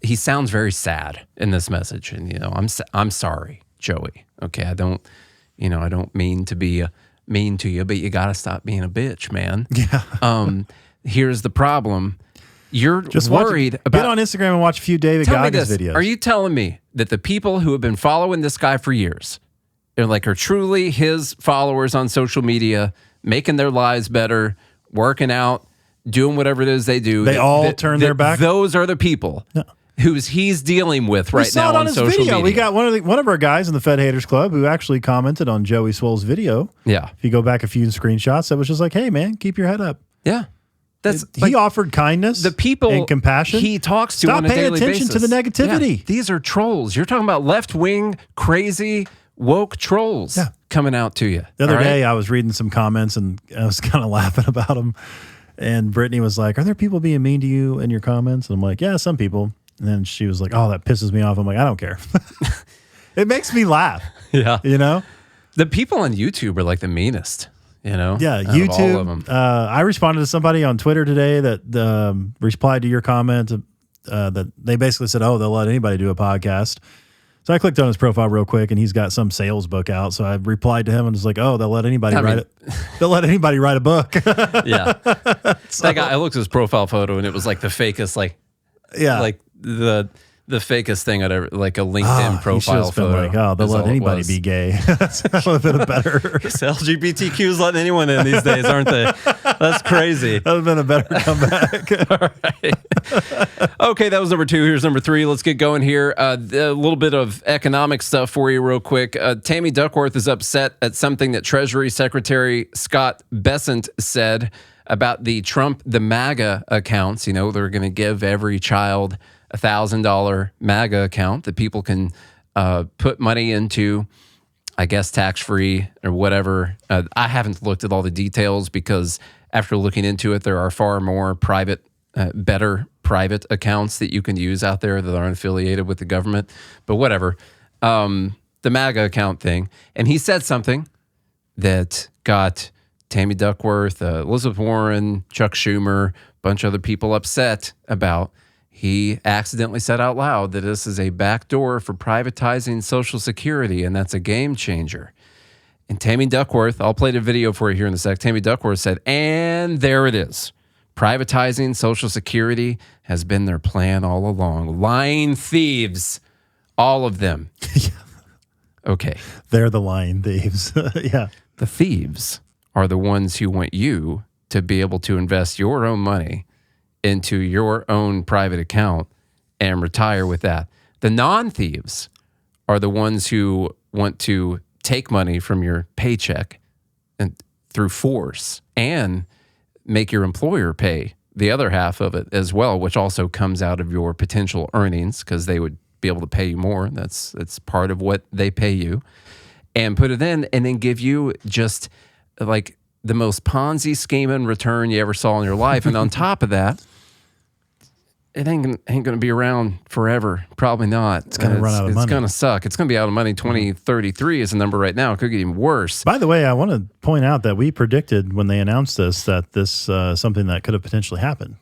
he sounds very sad in this message. And, I'm sorry, Joey. Okay, I don't mean to be mean to you, but you got to stop being a bitch, man. Yeah. Here's the problem. You're just worried about... Get on Instagram and watch a few David Goggins videos. Are you telling me that the people who have been following this guy for years are truly his followers on social media, making their lives better, working out, doing whatever it is they do? They all turn their back? Those are the people. No. he's dealing with right saw now it on his social video. media. We got one of our guys in the Fed Haters Club who actually commented on Joey Swoll's video. Yeah. If you go back a few screenshots, that was just like, hey, man, keep your head up. Yeah. He offered kindness, the people and compassion. He talks to Stop on a paying daily attention basis. to the negativity. Yeah, these are trolls. You're talking about left-wing, crazy, woke trolls coming out to you. The other day, I was reading some comments and I was kind of laughing about them. And Brittany was like, "Are there people being mean to you in your comments?" And I'm like, "Yeah, some people." And then she was like, "Oh, that pisses me off." I'm like, "I don't care." It makes me laugh. Yeah, the people on YouTube are like the meanest. Yeah, out of YouTube. all of them. I responded to somebody on Twitter today that replied to your comment that they basically said, "Oh, they'll let anybody do a podcast." So I clicked on his profile real quick, and he's got some sales book out. So I replied to him and was like, "Oh, they'll let anybody write it. They'll let anybody write a book." Yeah, that guy. I looked at his profile photo, and it was like the fakest, like the fakest thing I'd ever, like a LinkedIn profile photo. Like, oh, they'll let anybody be gay. That would have been a better. LGBTQ's letting anyone in these days, aren't they? That's crazy. That would have been a better comeback. All right. Okay, that was number 2. Here's number 3. Let's get going here. A little bit of economic stuff for you real quick. Tammy Duckworth is upset at something that Treasury Secretary Scott Bessent said about the MAGA accounts. They're going to give every child $1,000 MAGA account that people can put money into, I guess tax-free or whatever. I haven't looked at all the details because after looking into it, there are far more better private accounts that you can use out there that aren't affiliated with the government. But whatever, the MAGA account thing. And he said something that got Tammy Duckworth, Elizabeth Warren, Chuck Schumer, a bunch of other people upset about. He accidentally said out loud that this is a backdoor for privatizing Social Security, and that's a game changer. And Tammy Duckworth, I'll play the video for you here in a sec. Tammy Duckworth said, and there it is. Privatizing Social Security has been their plan all along. Lying thieves, all of them. Okay. They're the lying thieves. Yeah. The thieves are the ones who want you to be able to invest your own money into your own private account and retire with that. The non-thieves are the ones who want to take money from your paycheck and through force and make your employer pay the other half of it as well, which also comes out of your potential earnings because they would be able to pay you more. That's part of what they pay you, and put it in and then give you just like the most Ponzi scheming return you ever saw in your life. And on top of that, it ain't going to be around forever. Probably not. It's going to run out of money. It's going to suck. It's going to be out of money. 2033 is the number right now. It could get even worse. By the way, I want to point out that we predicted when they announced this that this something that could have potentially happened.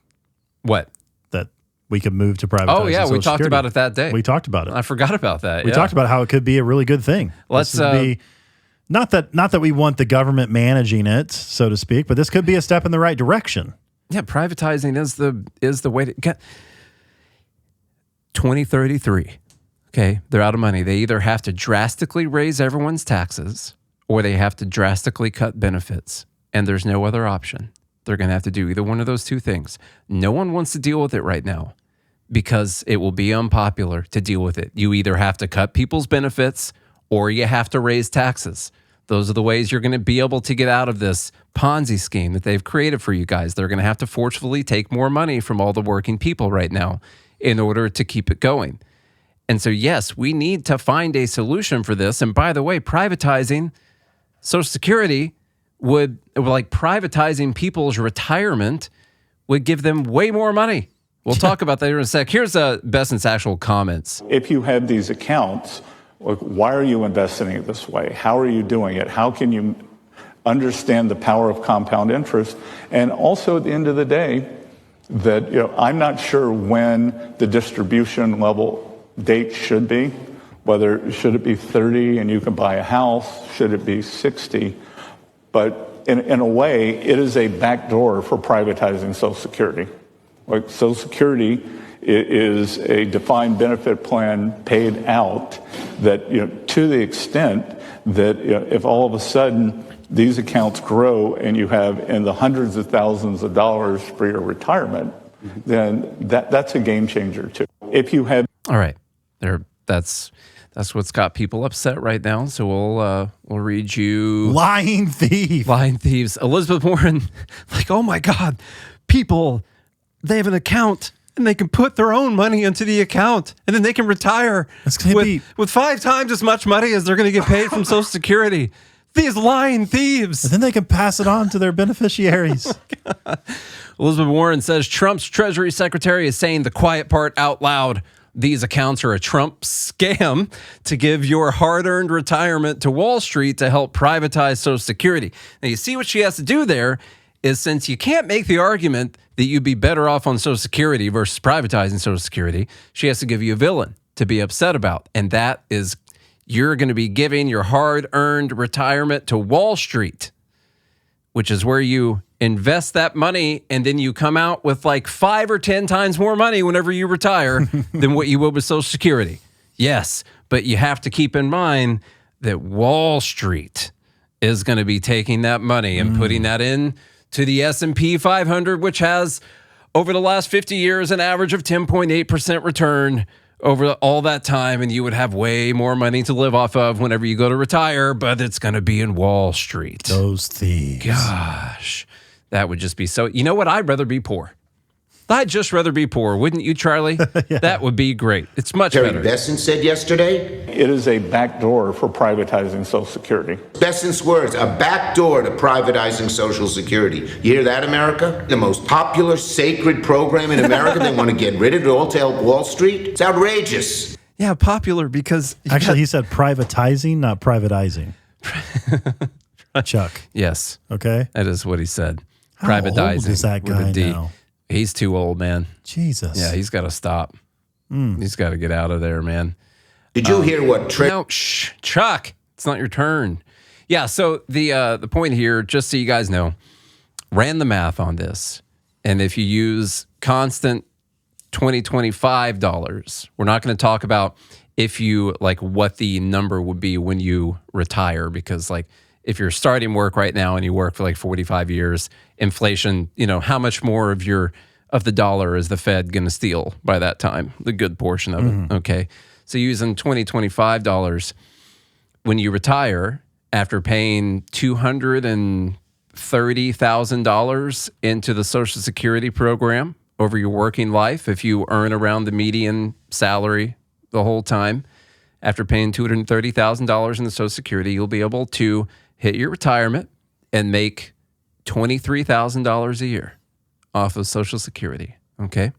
What? That we could move to privatizing. Oh, yeah. Social We talked Security. about it that day. We talked about it. I forgot about that. We talked about how it could be a really good thing. Let's be not that we want the government managing it, so to speak, but this could be a step in the right direction. Yeah, privatizing is the way to get 2033. Okay, they're out of money. They either have to drastically raise everyone's taxes or they have to drastically cut benefits, and there's no other option. They're going to have to do either one of those two things. No one wants to deal with it right now because it will be unpopular to deal with it. You either have to cut people's benefits or you have to raise taxes. Those are the ways you're going to be able to get out of this Ponzi scheme that they've created for you guys. They're going to have to forcefully take more money from all the working people right now in order to keep it going. And so, yes, we need to find a solution for this. And by the way, privatizing Social Security would, like privatizing people's retirement, would give them way more money. We'll talk about that in a sec. Here's Bessent's actual comments. If you have these accounts, why are you investing it this way? How are you doing it? How can you understand the power of compound interest? And also at the end of the day, that I'm not sure when the distribution level date should be, whether should it be 30 and you can buy a house, should it be 60? But in a way, it is a backdoor for privatizing Social Security. Like Social Security is a defined benefit plan paid out that, to the extent that if all of a sudden these accounts grow and you have in the hundreds of thousands of dollars for your retirement, then that's a game changer too. if you had... All right. That's what's got people upset right now. So we'll read you... Lying thief. Lying thieves. Elizabeth Warren, like, oh my God, people, they have an account and they can put their own money into the account and then they can retire with 5 times as much money as they're going to get paid from Social Security. These lying thieves. And then they can pass it on to their beneficiaries. Elizabeth Warren says Trump's Treasury Secretary is saying the quiet part out loud. These accounts are a Trump scam to give your hard-earned retirement to Wall Street to help privatize Social Security. Now, you see what she has to do there is, since you can't make the argument that you'd be better off on Social Security versus privatizing Social Security, she has to give you a villain to be upset about. And that is, you're going to be giving your hard-earned retirement to Wall Street, which is where you invest that money and then you come out with like 5 or 10 times more money whenever you retire than what you will with Social Security. Yes, but you have to keep in mind that Wall Street is going to be taking that money and putting that in to the S&P 500, which has over the last 50 years an average of 10.8% return over all that time, and you would have way more money to live off of whenever you go to retire, but it's going to be in Wall Street. Those thieves. Gosh, that would just be so... You know what? I'd rather be poor. I'd just rather be poor. Wouldn't you, Charlie? Yeah. That would be great. It's much Terry better. Besson said yesterday. It is a backdoor for privatizing Social Security. Besson's words, a backdoor to privatizing Social Security. You hear that, America? The most popular, sacred program in America. They want to get rid of it all to help Wall Street. It's outrageous. Yeah, popular because... Actually, he said privatizing, not privatizing. Chuck. Yes. Okay. That is what he said. How Privatizing. old is that guy with a D. now? He's too old, man. Jesus. Yeah, he's got to stop. He's got to get out of there, man. Did you hear what... No, shh, Chuck. It's not your turn. Yeah, so the point here, just so you guys know, ran the math on this. And if you use constant 2025 dollars, we're not going to talk about if you, like, what the number would be when you retire, because, like, if you're starting work right now and you work for like 45 years, inflation, you know, how much more of the dollar is the Fed going to steal by that time? The good portion of it. Okay. So using $2025, when you retire after paying $230,000 into the Social Security program over your working life, if you earn around the median salary the whole time, after paying $230,000 in the Social Security, you'll be able to hit your retirement and make $23,000 a year off of Social Security, okay?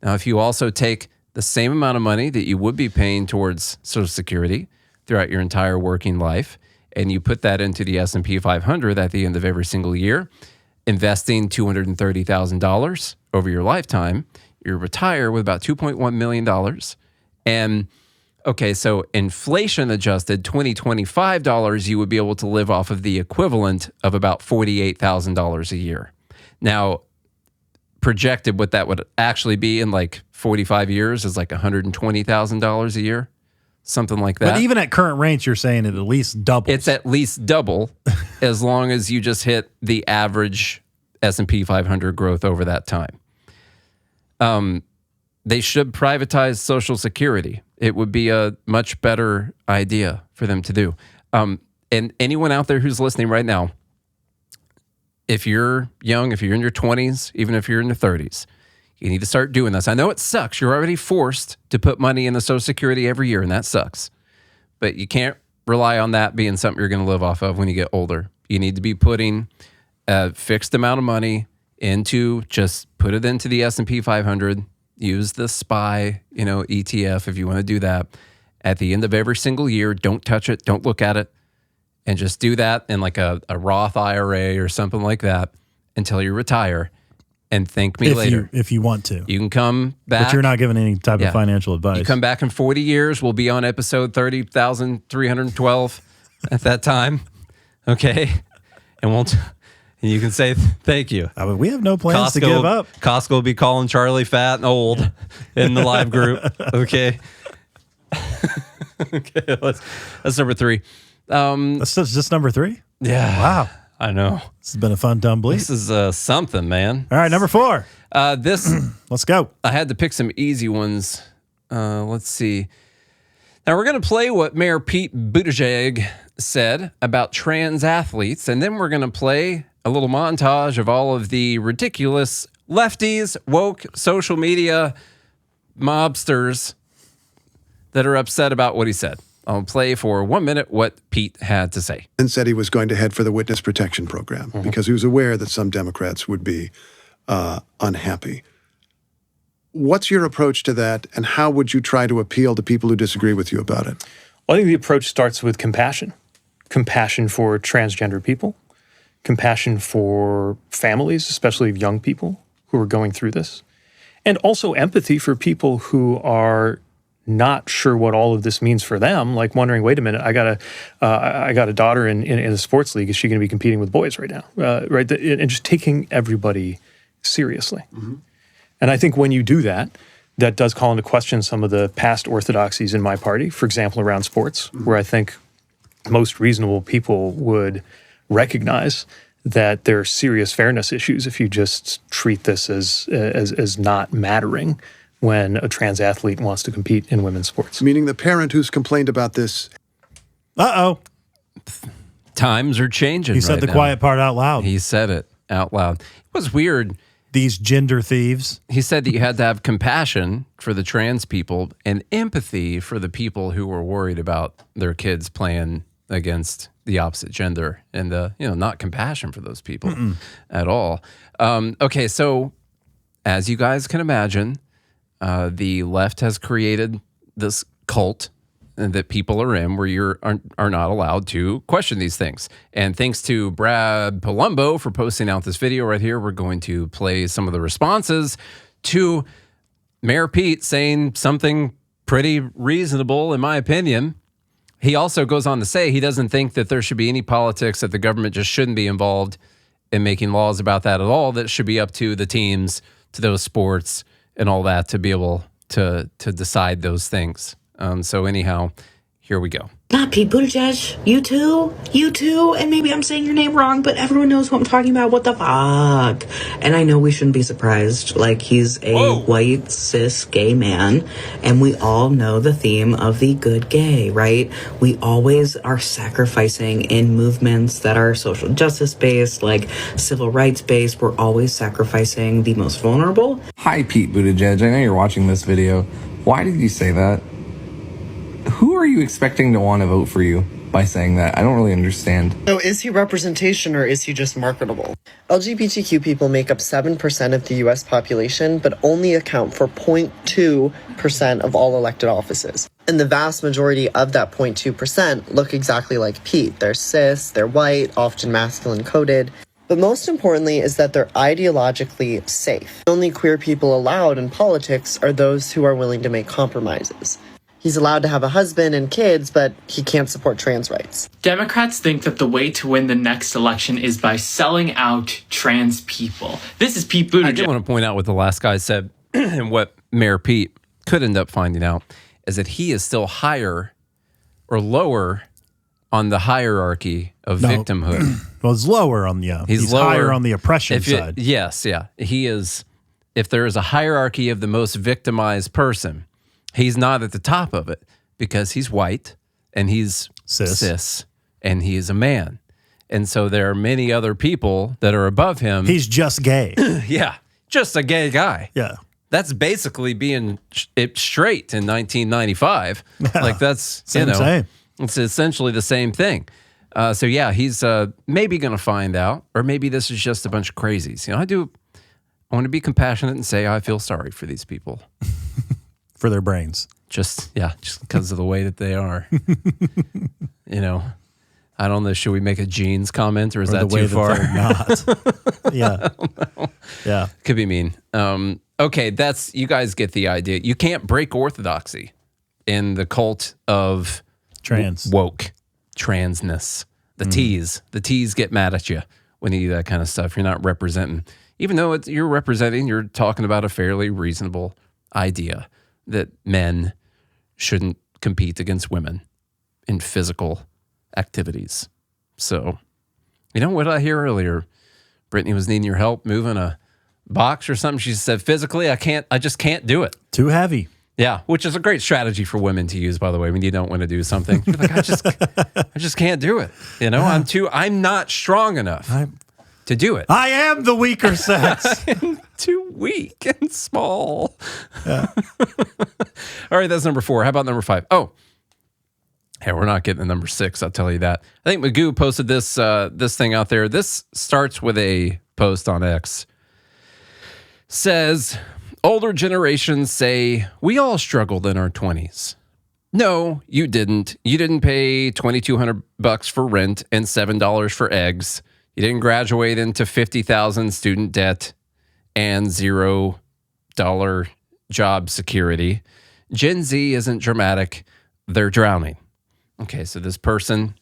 Now, if you also take the same amount of money that you would be paying towards Social Security throughout your entire working life, and you put that into the S&P 500 at the end of every single year, investing $230,000 over your lifetime, you retire with about $2.1 million. And okay, so inflation adjusted $2025, you would be able to live off of the equivalent of about $48,000 a year. Now, projected what that would actually be in like 45 years is like $120,000 a year, something like that. But even at current rates, you're saying it at least doubles. It's at least double as long as you just hit the average S&P 500 growth over that time. They should privatize Social Security. It would be a much better idea for them to do. And anyone out there who's listening right now, if you're young, if you're in your 20s, even if you're in your 30s, you need to start doing this. I know it sucks. You're already forced to put money in the Social Security every year, and that sucks. But you can't rely on that being something you're going to live off of when you get older. You need to be putting a fixed amount of money into, just put it into the S&P 500, use the SPY, ETF if you want to do that. At the end of every single year, don't touch it, don't look at it, and just do that in like a Roth IRA or something like that until you retire, and thank me later. If you want to. You can come back. But you're not giving any type of financial advice. You come back in 40 years, we'll be on episode 30,312 at that time, okay? And you can say thank you. I mean, we have no plans to give up. Costco will be calling Charlie fat and old in the live group. Okay. Okay. That's number 3. That's just number 3? Yeah. Wow. I know. This has been a fun dumb bleep. This is something, man. All right, number 4. Let's go. I had to pick some easy ones Let's see. Now we're going to play what Mayor Pete Buttigieg said about trans athletes, and then we're going to play a little montage of all of the ridiculous lefties, woke, social media mobsters that are upset about what he said. I'll play for 1 minute what Pete had to say. And said he was going to head for the witness protection program because he was aware that some Democrats would be unhappy. What's your approach to that, and how would you try to appeal to people who disagree with you about it? Well, I think the approach starts with compassion. Compassion for transgender people, compassion for families, especially young people who are going through this, and also empathy for people who are not sure what all of this means for them, like wondering, wait a minute, I got a daughter in a sports league. Is she going to be competing with boys right now? Right, and just taking everybody seriously. Mm-hmm. And I think when you do that, that does call into question some of the past orthodoxies in my party, for example, around sports, where I think most reasonable people would recognize that there are serious fairness issues if you just treat this as not mattering when a trans athlete wants to compete in women's sports. Meaning the parent who's complained about this. Times are changing. He said the quiet part out loud. He said it out loud. It was weird. These gender thieves. He said that you had to have compassion for the trans people and empathy for the people who were worried about their kids playing against the opposite gender, and not compassion for those people at all. Okay, so as you guys can imagine, the left has created this cult that people are in where you are not allowed to question these things. And thanks to Brad Palumbo for posting out this video right here, we're going to play some of the responses to Mayor Pete saying something pretty reasonable, in my opinion. He also goes on to say he doesn't think that there should be any politics, that the government just shouldn't be involved in making laws about that at all, that should be up to the teams, to those sports and all that to be able to decide those things. So anyhow, here we go. Not Pete Buttigieg. You too. And maybe I'm saying your name wrong, but everyone knows what I'm talking about. What the fuck? And I know we shouldn't be surprised. Like, he's a white, cis, gay man. And we all know the theme of the good gay, right? We always are sacrificing in movements that are social justice based, like civil rights based. We're always sacrificing the most vulnerable. Hi, Pete Buttigieg. I know you're watching this video. Why did you say that? Who are you expecting to want to vote for you by saying that? I don't really understand. So is he representation or is he just marketable? LGBTQ people make up 7% of the US population, but only account for 0.2% of all elected offices. And the vast majority of that 0.2% look exactly like Pete. They're cis, they're white, often masculine coded. But most importantly is that they're ideologically safe. The only queer people allowed in politics are those who are willing to make compromises. He's allowed to have a husband and kids, but he can't support trans rights. Democrats think that the way to win the next election is by selling out trans people. This is Pete Buttigieg. I did want to point out what the last guy said, and what Mayor Pete could end up finding out is that he is still higher or lower on the hierarchy of victimhood. Well, it's lower on he's lower, higher on the oppression side. Yes, yeah. He is, if there is a hierarchy of the most victimized person, he's not at the top of it because he's white and he's cis and he is a man. And so there are many other people that are above him. He's just gay. Yeah, just a gay guy. Yeah. That's basically being straight in 1995. Yeah. Like that's, Same. It's essentially the same thing. So yeah, he's maybe going to find out, or maybe this is just a bunch of crazies. I want to be compassionate and say I feel sorry for these people. For their brains. Just because of the way that they are. I don't know. Should we make a jeans comment, or is that too far? Not. Yeah. Yeah. Could be mean. Okay, you guys get the idea. You can't break orthodoxy in the cult of woke transness. The T's get mad at you when you do that kind of stuff. You're not representing, even though you're representing, you're talking about a fairly reasonable idea that men shouldn't compete against women in physical activities. So, what did I hear earlier? Brittany was needing your help moving a box or something. She said, physically, I just can't do it. Too heavy. Yeah, which is a great strategy for women to use, by the way, when you don't want to do something. You're like, I just can't do it. You know, I'm not strong enough to do it. I am the weaker sex. I'm too weak and small. Yeah. All right, that's number 4. How about number 5? Oh, hey, we're not getting to number 6. I'll tell you that. I think Magoo posted this thing out there. This starts with a post on X. Says, older generations say we all struggled in our 20s. No, you didn't. You didn't pay $2,200 for rent and $7 for eggs. You didn't graduate into $50,000 student debt and $0 job security. Gen Z isn't dramatic. They're drowning. Okay, so this person,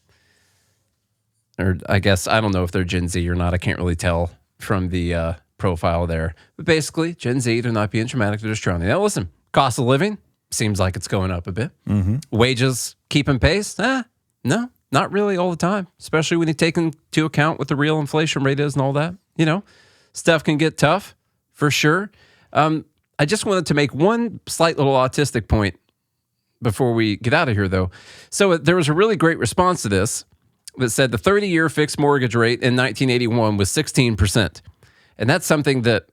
or I guess, I don't know if they're Gen Z or not. I can't really tell from the profile there. But basically, Gen Z, they're not being dramatic. They're just drowning. Now, listen, cost of living seems like it's going up a bit. Mm-hmm. Wages keeping pace? No, not really all the time, especially when you take into account what the real inflation rate is and all that. You know, stuff can get tough for sure. I just wanted to make one slight little autistic point before we get out of here, though. So there was a really great response to this that said the 30-year fixed mortgage rate in 1981 was 16%. And that's something that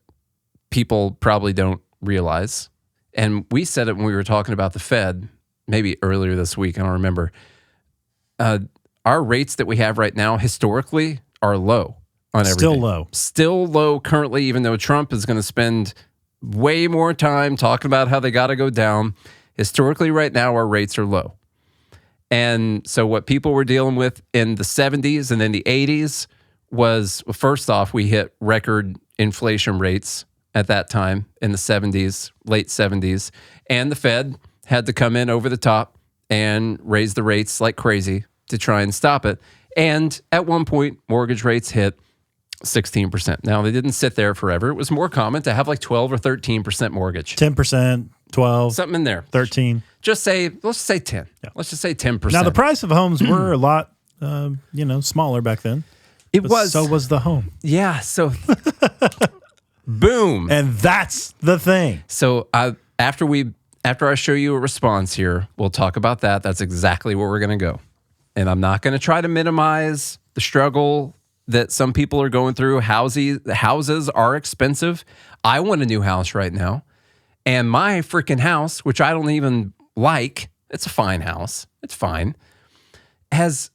people probably don't realize. And we said it when we were talking about the Fed, maybe earlier this week, I don't remember. Our rates that we have right now historically are low on everything. Still low currently, even though Trump is going to spend way more time talking about how they got to go down. Historically, right now, our rates are low. And so what people were dealing with in the 70s and then the 80s was, first off, we hit record inflation rates at that time in the 70s, late 70s. And the Fed had to come in over the top and raise the rates like crazy to try and stop it. And at one point, mortgage rates hit 16%. Now, they didn't sit there forever. It was more common to have like 12 or 13% mortgage. 10%, 12. Something in there. 13. Let's just say 10. Yeah. Let's just say 10%. Now, the price of homes were a lot, smaller back then. So was the home. Yeah, so boom. And that's the thing. So after I show you a response here, we'll talk about that. That's exactly where we're going to go. And I'm not going to try to minimize the struggle that some people are going through. Houses are expensive. I want a new house right now. And my freaking house, which I don't even like, it's a fine house. It's fine. Has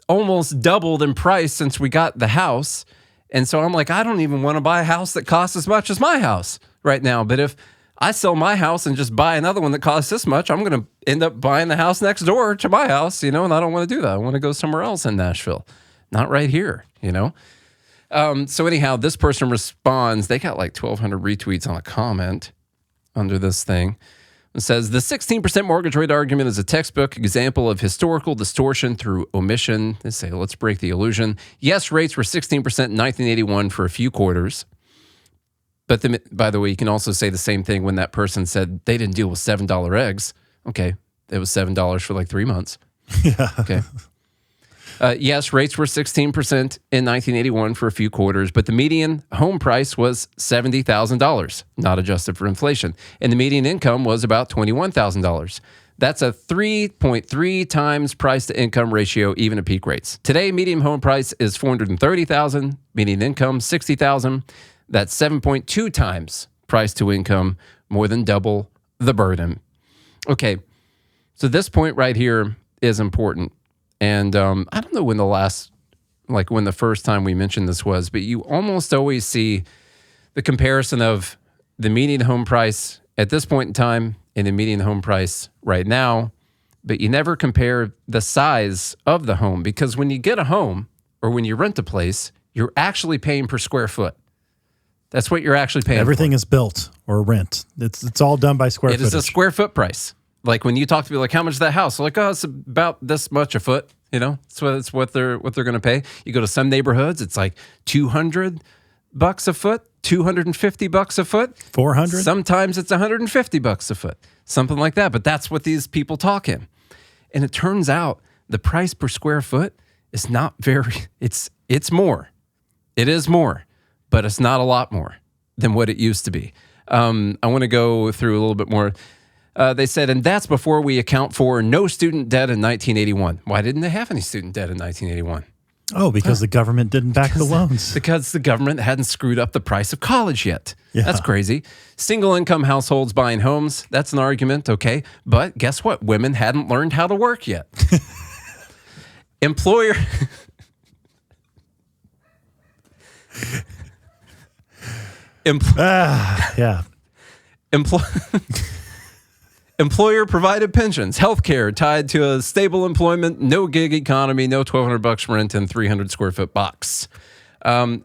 almost doubled in price since we got the house. And so I'm like, I don't even want to buy a house that costs as much as my house right now. But if I sell my house and just buy another one that costs this much, I'm going to end up buying the house next door to my house, and I don't want to do that. I want to go somewhere else in Nashville, not right here, So anyhow, this person responds. They got like 1,200 retweets on a comment under this thing. It says, the 16% mortgage rate argument is a textbook example of historical distortion through omission. They say, let's break the illusion. Yes, rates were 16% in 1981 for a few quarters. But by the way, you can also say the same thing when that person said they didn't deal with $7 eggs. Okay, it was $7 for like 3 months. Yeah. Okay. Yes, rates were 16% in 1981 for a few quarters, but the median home price was $70,000, not adjusted for inflation. And the median income was about $21,000. That's a 3.3 times price to income ratio, even at peak rates. Today, median home price is $430,000, median income $60,000. That's 7.2 times price to income, more than double the burden. Okay, so this point right here is important. And I don't know when when the first time we mentioned this was, but you almost always see the comparison of the median home price at this point in time and the median home price right now, but you never compare the size of the home, because when you get a home or when you rent a place, you're actually paying per square foot. That's what you're actually paying. Everything is built or rent. It's all done by square footage. It is a square foot price. Like when you talk to people, like, how much is that house? They're like, oh, it's about this much a foot. It's what they're going to pay. You go to some neighborhoods, it's like $200 a foot, $250 a foot, $400. Sometimes it's $150 a foot, something like that. But that's what these people talk in. And it turns out the price per square foot is not very. It's more. It is more, but it's not a lot more than what it used to be. I want to go through a little bit more. They said, and that's before we account for no student debt in 1981. Why didn't they have any student debt in 1981? Oh, because the government didn't back the loans. Because the government hadn't screwed up the price of college yet. Yeah. That's crazy. Single income households buying homes, that's an argument, okay. But guess what? Women hadn't learned how to work yet. Employer... yeah. Employer provided pensions, healthcare tied to a stable employment, no gig economy, no $1,200 rent, and 300 square foot box.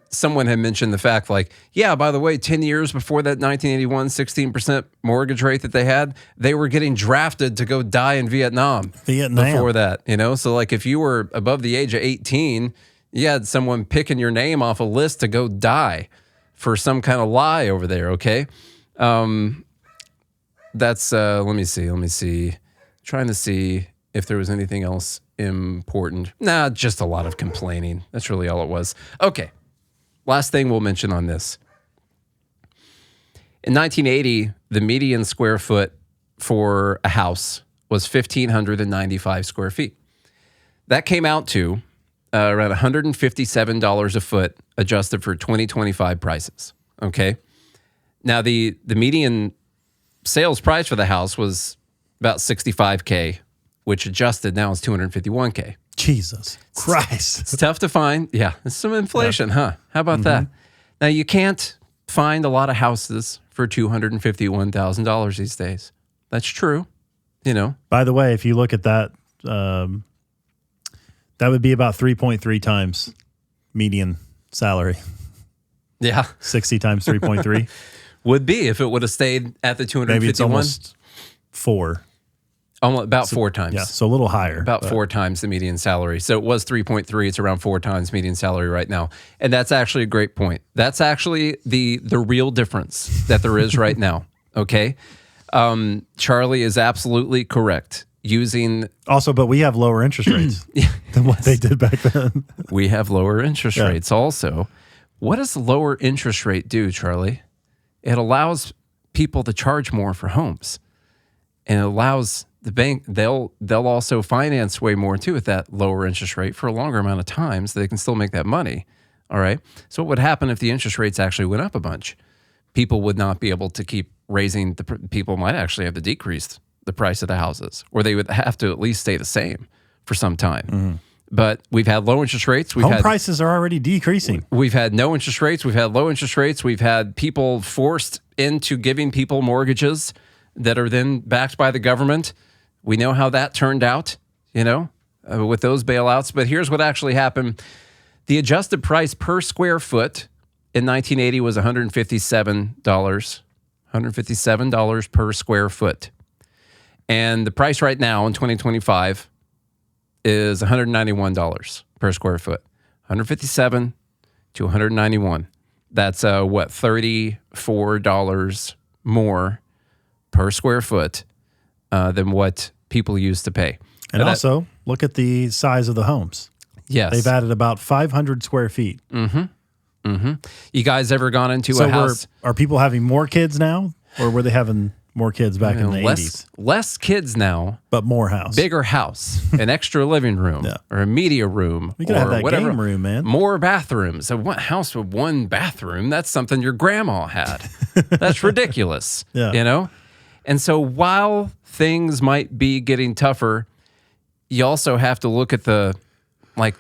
Someone had mentioned the fact, like, yeah, by the way, 10 years before that 1981 16% mortgage rate that they had, they were getting drafted to go die in Vietnam. Before that, you know? So, like, if you were above the age of 18, you had someone picking your name off a list to go die for some kind of lie over there, okay? That's, let me see. Trying to see if there was anything else important. Nah, just a lot of complaining. That's really all it was. Okay. Last thing we'll mention on this. In 1980, the median square foot for a house was 1,595 square feet. That came out to around $157 a foot adjusted for 2025 prices. Okay. Now, the median sales price for the house was about $65K, which adjusted now is $251K. Jesus Christ. It's tough to find. Yeah, it's some inflation, huh? How about that? Now, you can't find a lot of houses for $251,000 these days. That's true, you know. By the way, if you look at that, that would be about 3.3 times median salary. Yeah. 60 times 3.3. Would be if it would have stayed at the 251. Maybe it's almost 4. Almost about 4 times. Yeah, so a little higher. About 4 times the median salary. So it was 3.3. It's around 4 times median salary right now. And that's actually a great point. That's actually the real difference that there is right now. Okay? Charlie is absolutely correct. Also, but we have lower interest rates than what they did back then. We have lower interest rates also. What does lower interest rate do, Charlie? It allows people to charge more for homes. And it allows the bank, they'll also finance way more too at that lower interest rate for a longer amount of time so they can still make that money. All right. So what would happen if the interest rates actually went up a bunch? People would not be able to keep raising, people might actually have to decrease the price of the houses, or they would have to at least stay the same for some time. Mm-hmm. But we've had low interest rates. Home prices are already decreasing. We've had no interest rates. We've had low interest rates. We've had people forced into giving people mortgages that are then backed by the government. We know how that turned out, you know, with those bailouts. But here's what actually happened. The adjusted price per square foot in 1980 was $157. $157 per square foot. And the price right now in 2025 is $191 per square foot. 157 to 191. That's $34 more per square foot than what people used to pay. And also, look at the size of the homes. Yes. They've added about 500 square feet. Mm-hmm. Mm-hmm. You guys ever gone into a house? Are people having more kids now? Or were they having more kids back in the 80s? Less kids now. But more house. Bigger house. An extra living room. Or a media room. We could have that whatever. Game room, man. More bathrooms. A house with one bathroom, that's something your grandma had. That's ridiculous. Yeah. You know? And so while things might be getting tougher, you also have to look at the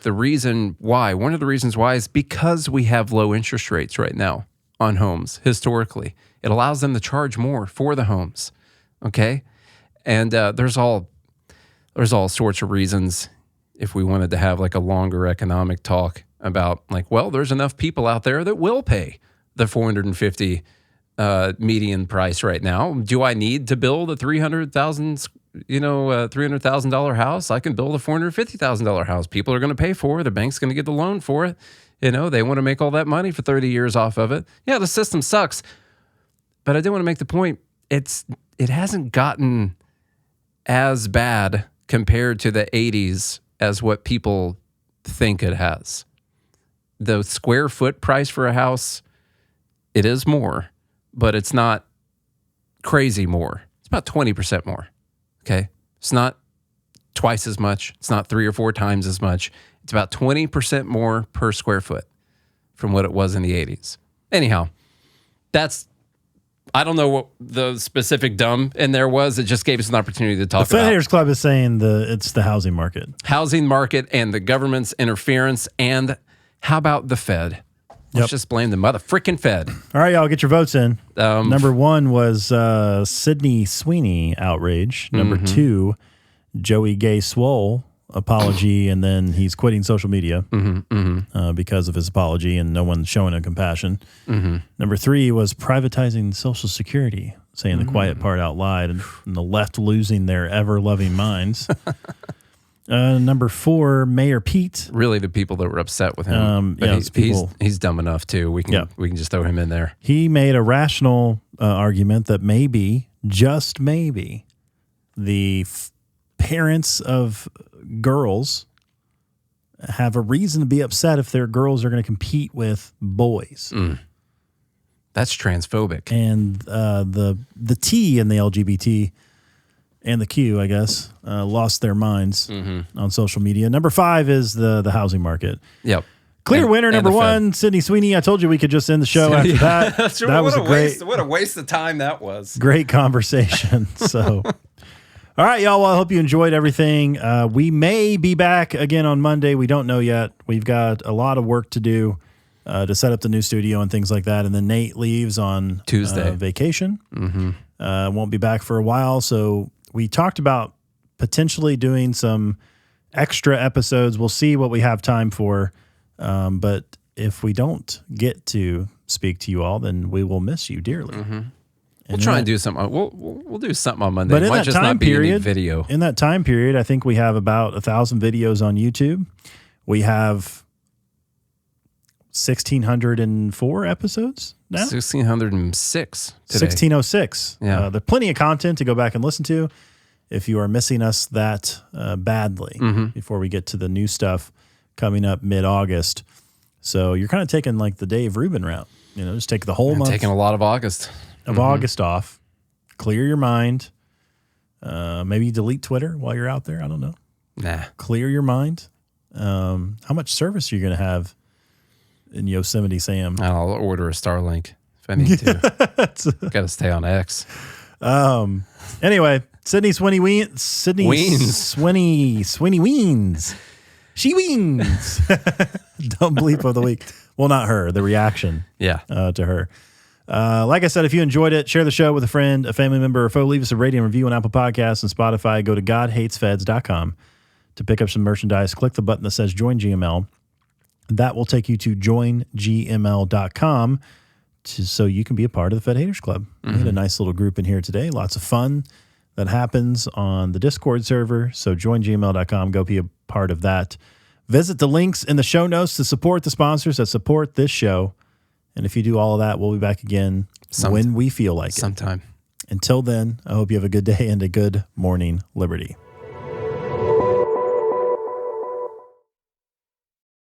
reason why. One of the reasons why is because we have low interest rates right now on homes historically. It allows them to charge more for the homes, okay? And there's all sorts of reasons if we wanted to have like a longer economic talk about there's enough people out there that will pay the $450 median price right now. Do I need to build a $300,000 house? I can build a $450,000 house. People are going to pay for it. The bank's going to get the loan for it. You know, they want to make all that money for 30 years off of it. Yeah, the system sucks. But I do want to make the point, it hasn't gotten as bad compared to the 80s as what people think it has. The square foot price for a house, it is more, but it's not crazy more. about 20% more. Okay. It's not twice as much. It's not 3 or 4 times as much. It's about 20% more per square foot from what it was in the 80s. Anyhow, I don't know what the specific dumb in there was. It just gave us an opportunity to talk about. The Fed about. Haters Club is saying it's the housing market. Housing market and the government's interference. And how about the Fed? Let's just blame the motherfucking Fed. All right, y'all, get your votes in. Number 1 was Sydney Sweeney outrage. Number 2, Joey Gay Swoll apology, and then he's quitting social media because of his apology and no one showing him compassion. Number 3 was privatizing Social Security, saying the quiet part out loud, and the left losing their ever-loving minds. Number 4, Mayor Pete. Really, the people that were upset with him. But he's dumb enough too. We can just throw him in there. He made a rational argument that maybe, just maybe, the parents of girls have a reason to be upset if their girls are going to compete with boys. That's transphobic. And the T in the LGBT and the Q, I guess, lost their minds on social media. Number 5 is the housing market. Yep. Clear winner, number 1, Sydney Sweeney. I told you we could just end the show after that. That's that was what a waste of time that was. Great conversation. So, all right, y'all. Well, I hope you enjoyed everything. We may be back again on Monday. We don't know yet. We've got a lot of work to do to set up the new studio and things like that. And then Nate leaves on Tuesday vacation. Won't be back for a while. So we talked about potentially doing some extra episodes. We'll see what we have time for. But if we don't get to speak to you all, then we will miss you dearly. We'll try and do something. We'll do something on Monday. But It might just not be any video. In that time period, I think we have about 1,000 videos on YouTube. We have 1,604 episodes now. 1,606 today. 1,606. Yeah. There's plenty of content to go back and listen to if you are missing us that badly before we get to the new stuff coming up mid-August. So you're kind of taking like the Dave Rubin route. Just take the whole month. Taking a lot of August. August off. Clear your mind. Maybe delete Twitter while you're out there. I don't know. Nah. Clear your mind. How much service are you going to have in Yosemite Sam? I'll order a Starlink if I need to. Got to stay on X. Anyway, Sydney Sweeney Weens. Sweeney Weens. She weens. Dumb bleep of the week. Well, not her. The reaction. To her. Like I said, if you enjoyed it, share the show with a friend, a family member, or foe. Leave us a rating and review on Apple Podcasts and Spotify. Go to GodHatesFeds.com to pick up some merchandise. Click the button that says Join GML. That will take you to JoinGML.com so you can be a part of the Fed Haters Club. We had a nice little group in here today. Lots of fun that happens on the Discord server. So JoinGML.com. Go be a part of that. Visit the links in the show notes to support the sponsors that support this show. And if you do all of that, we'll be back again when we feel like it. Sometime. Until then, I hope you have a good day and a good morning, Liberty.